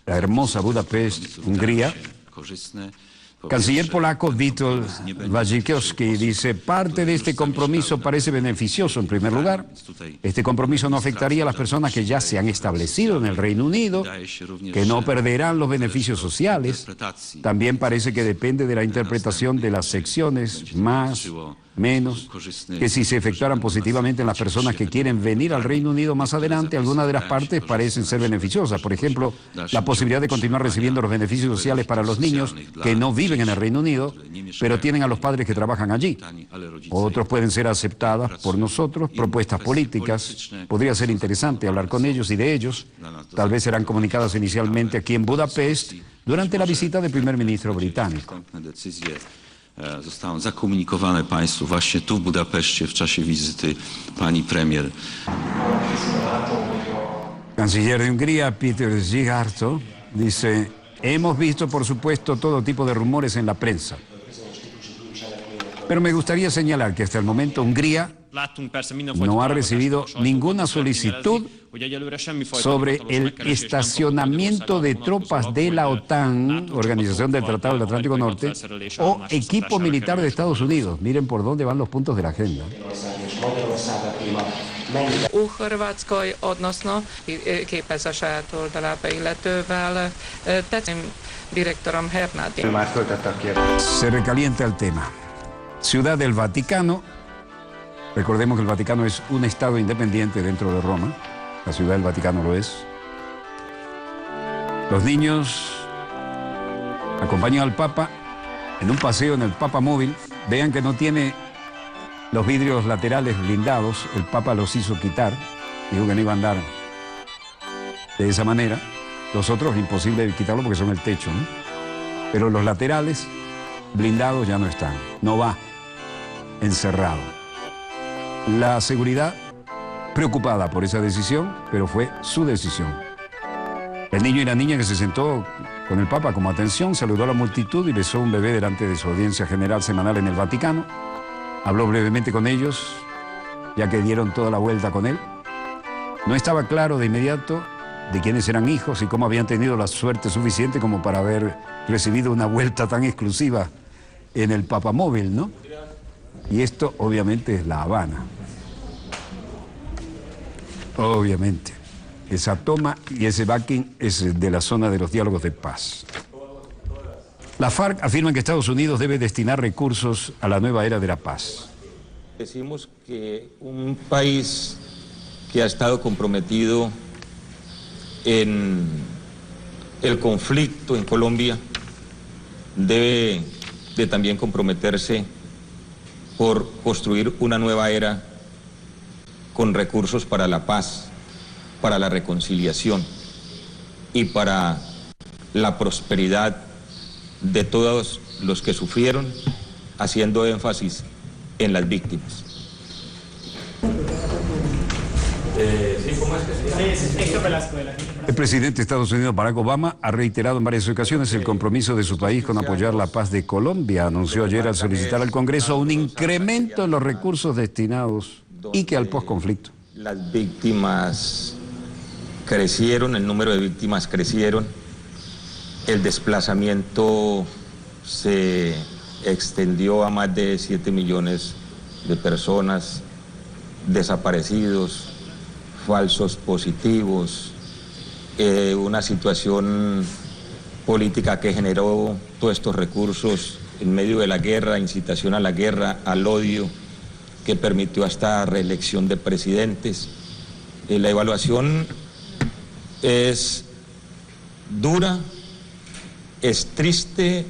la hermosa Budapest, Hungría. Canciller polaco Witold Waszczykowski dice, parte de este compromiso parece beneficioso en primer lugar. Este compromiso no afectaría a las personas que ya se han establecido en el Reino Unido, que no perderán los beneficios sociales. También parece que depende de la interpretación de las secciones más, menos, que si se efectuaran positivamente en las personas que quieren venir al Reino Unido más adelante, algunas de las partes parecen ser beneficiosas. Por ejemplo, la posibilidad de continuar recibiendo los beneficios sociales para los niños que no viven en el Reino Unido, pero tienen a los padres que trabajan allí. Otros pueden ser aceptadas por nosotros, propuestas políticas. Podría ser interesante hablar con ellos y de ellos. Tal vez serán comunicadas inicialmente aquí en Budapest durante la visita del primer ministro británico. Zostaną zakomunikowane Państwu właśnie tu w Budapeszcie w czasie wizyty pani premier. Canciller de Hungría, Péter Szijjártó, dice, hemos visto por supuesto todo tipo de rumores en la prensa. Pero me gustaría señalar que hasta el momento Hungría no ha recibido ninguna solicitud sobre el estacionamiento de tropas de la OTAN, Organización del Tratado del Atlántico Norte, o equipo militar de Estados Unidos. Miren por dónde van los puntos de la agenda. Óhörvátszkai, odnoszno képez a saját oldalába, illetővel tetszem direktorom Hernádi. Se recalienta el tema. Ciudad del Vaticano. Recordemos que el Vaticano es un estado independiente dentro de Roma. La Ciudad del Vaticano lo es. Los niños acompañan al Papa en un paseo en el Papa Móvil. Vean que no tiene los vidrios laterales blindados. El Papa los hizo quitar. Dijo que no iba a andar de esa manera. Los otros imposible quitarlo porque son el techo, ¿no? Pero los laterales blindados ya no están. No va encerrado. La seguridad preocupada por esa decisión, pero fue su decisión. El niño y la niña que se sentó con el Papa como atención, saludó a la multitud y besó a un bebé delante de su audiencia general semanal en el Vaticano. Habló brevemente con ellos, ya que dieron toda la vuelta con él. No estaba claro de inmediato de quiénes eran hijos y cómo habían tenido la suerte suficiente como para haber recibido una vuelta tan exclusiva en el Papamóvil, ¿no? Y esto obviamente es La Habana. Obviamente. Esa toma y ese backing es de la zona de los diálogos de paz. La FARC afirma que Estados Unidos debe destinar recursos a la nueva era de la paz. Decimos que un país que ha estado comprometido en el conflicto en Colombia debe de también comprometerse por construir una nueva era con recursos para la paz, para la reconciliación y para la prosperidad de todos los que sufrieron, haciendo énfasis en las víctimas. El presidente de Estados Unidos, Barack Obama, ha reiterado en varias ocasiones el compromiso de su país con apoyar la paz de Colombia. Anunció ayer al solicitar al Congreso un incremento en los recursos destinados y que al posconflicto. Las víctimas crecieron, el número de víctimas crecieron, el desplazamiento se extendió a más de 7 millones de personas, desaparecidos, falsos positivos, una situación política que generó todos estos recursos en medio de la guerra, incitación a la guerra, al odio, que permitió hasta reelección de presidentes. La evaluación es dura, es triste,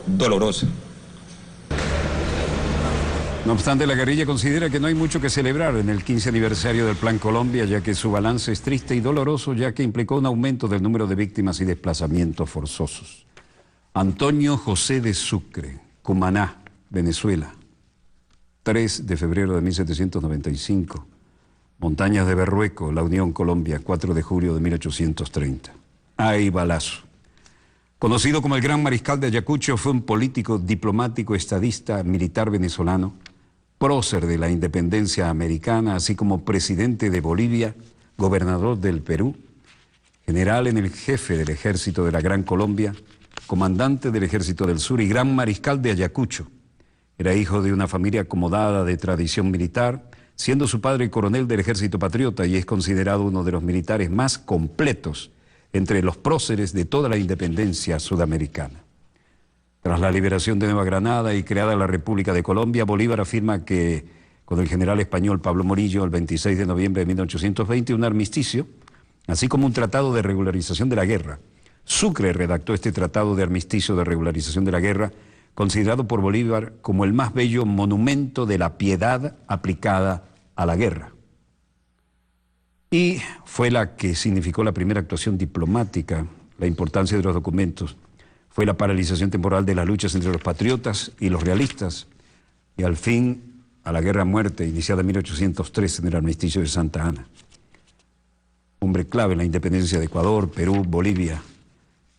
dolorosa. No obstante, la guerrilla considera que no hay mucho que celebrar en el 15 aniversario del Plan Colombia, ya que su balance es triste y doloroso, ya que implicó un aumento del número de víctimas y desplazamientos forzosos. Antonio José de Sucre, Cumaná, Venezuela, 3 de febrero de 1795. Montañas de Berrueco, La Unión, Colombia, 4 de julio de 1830. Hay balazo. Conocido como el Gran Mariscal de Ayacucho, fue un político, diplomático, estadista, militar venezolano, prócer de la independencia americana, así como presidente de Bolivia, gobernador del Perú, general en el jefe del ejército de la Gran Colombia, comandante del Ejército del Sur y Gran Mariscal de Ayacucho. Era hijo de una familia acomodada de tradición militar, siendo su padre coronel del Ejército Patriota, y es considerado uno de los militares más completos entre los próceres de toda la independencia sudamericana. Tras la liberación de Nueva Granada y creada la República de Colombia, Bolívar afirma que con el general español Pablo Morillo, el 26 de noviembre de 1820, un armisticio, así como un tratado de regularización de la guerra. Sucre redactó este tratado de armisticio de regularización de la guerra, considerado por Bolívar como el más bello monumento de la piedad aplicada a la guerra. Y fue la que significó la primera actuación diplomática, la importancia de los documentos. Fue la paralización temporal de las luchas entre los patriotas y los realistas, y al fin a la guerra a muerte iniciada en 1803 en el armisticio de Santa Ana. Hombre clave en la independencia de Ecuador, Perú, Bolivia,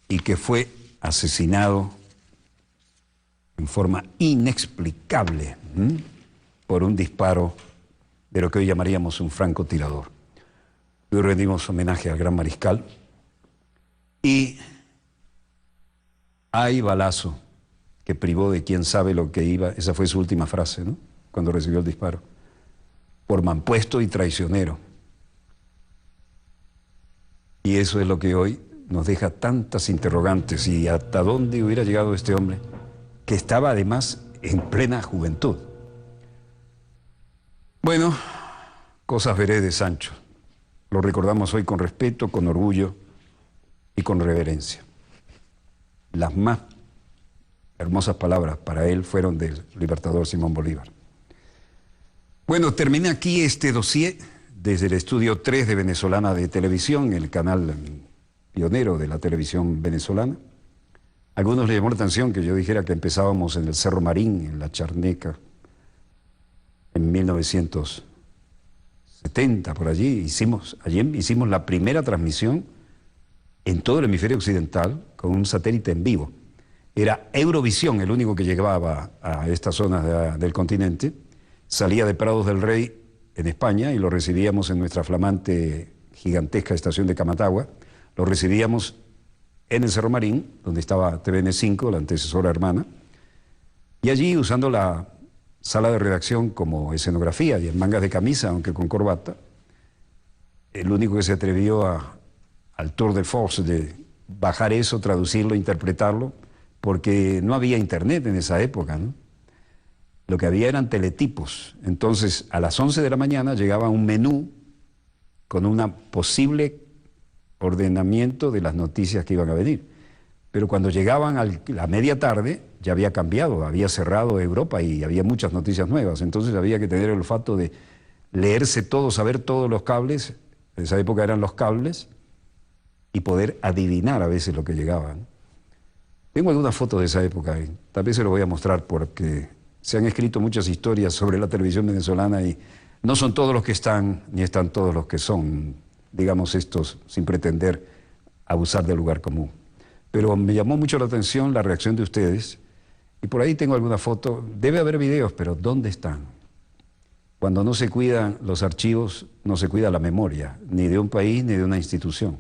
y que fue asesinado en forma inexplicable por un disparo de lo que hoy llamaríamos un francotirador. Hoy rendimos homenaje al Gran Mariscal y hay balazo que privó de quién sabe lo que iba, esa fue su última frase, ¿no?, cuando recibió el disparo, por mampuesto y traicionero. Y eso es lo que hoy nos deja tantas interrogantes, y hasta dónde hubiera llegado este hombre, que estaba además en plena juventud. Bueno, cosas veré de Sancho. Lo recordamos hoy con respeto, con orgullo y con reverencia. Las más hermosas palabras para él fueron del libertador Simón Bolívar. Bueno, terminé aquí este dossier desde el estudio 3 de Venezolana de Televisión, el canal pionero de la televisión venezolana. A algunos les llamó la atención que yo dijera que empezábamos en el Cerro Marín, en la Charneca, en 1970, por allí. Hicimos la primera transmisión en todo el hemisferio occidental con un satélite en vivo. Era Eurovisión el único que llegaba a estas zonas del continente. Salía de Prados del Rey en España y lo recibíamos en nuestra flamante, gigantesca estación de Camatagua. Lo recibíamos en el Cerro Marín, donde estaba TVN5, la antecesora hermana, y allí, usando la sala de redacción como escenografía y en mangas de camisa, aunque con corbata, el único que se atrevió al tour de force de bajar eso, traducirlo, interpretarlo, porque no había internet en esa época, ¿no? Lo que había eran teletipos. Entonces, a las 11 de la mañana llegaba un menú con un posible ordenamiento de las noticias que iban a venir. Pero cuando llegaban a la media tarde, ya había cambiado, había cerrado Europa y había muchas noticias nuevas. Entonces había que tener el olfato de leerse todo, saber todos los cables, en esa época eran los cables, y poder adivinar a veces lo que llegaba, ¿no? Tengo algunas fotos de esa época y tal vez se lo voy a mostrar porque se han escrito muchas historias sobre la televisión venezolana y no son todos los que están, ni están todos los que son, digamos estos, sin pretender abusar del lugar común. Pero me llamó mucho la atención la reacción de ustedes y por ahí tengo alguna foto, debe haber videos, pero ¿dónde están? Cuando no se cuidan los archivos, no se cuida la memoria, ni de un país ni de una institución.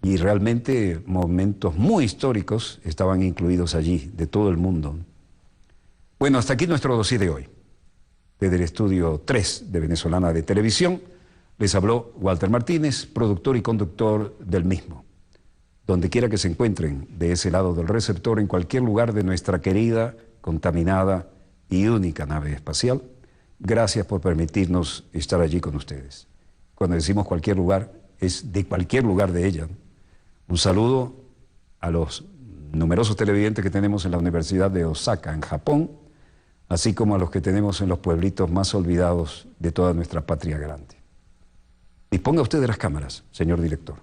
Y realmente momentos muy históricos estaban incluidos allí, de todo el mundo. Bueno, hasta aquí nuestro dossier de hoy. Desde el estudio 3 de Venezolana de Televisión, les habló Walter Martínez, productor y conductor del mismo. Donde quiera que se encuentren de ese lado del receptor, en cualquier lugar de nuestra querida, contaminada y única nave espacial, gracias por permitirnos estar allí con ustedes. Cuando decimos cualquier lugar, es de cualquier lugar de ella. Un saludo a los numerosos televidentes que tenemos en la Universidad de Osaka, en Japón, así como a los que tenemos en los pueblitos más olvidados de toda nuestra patria grande. Disponga usted de las cámaras, señor director.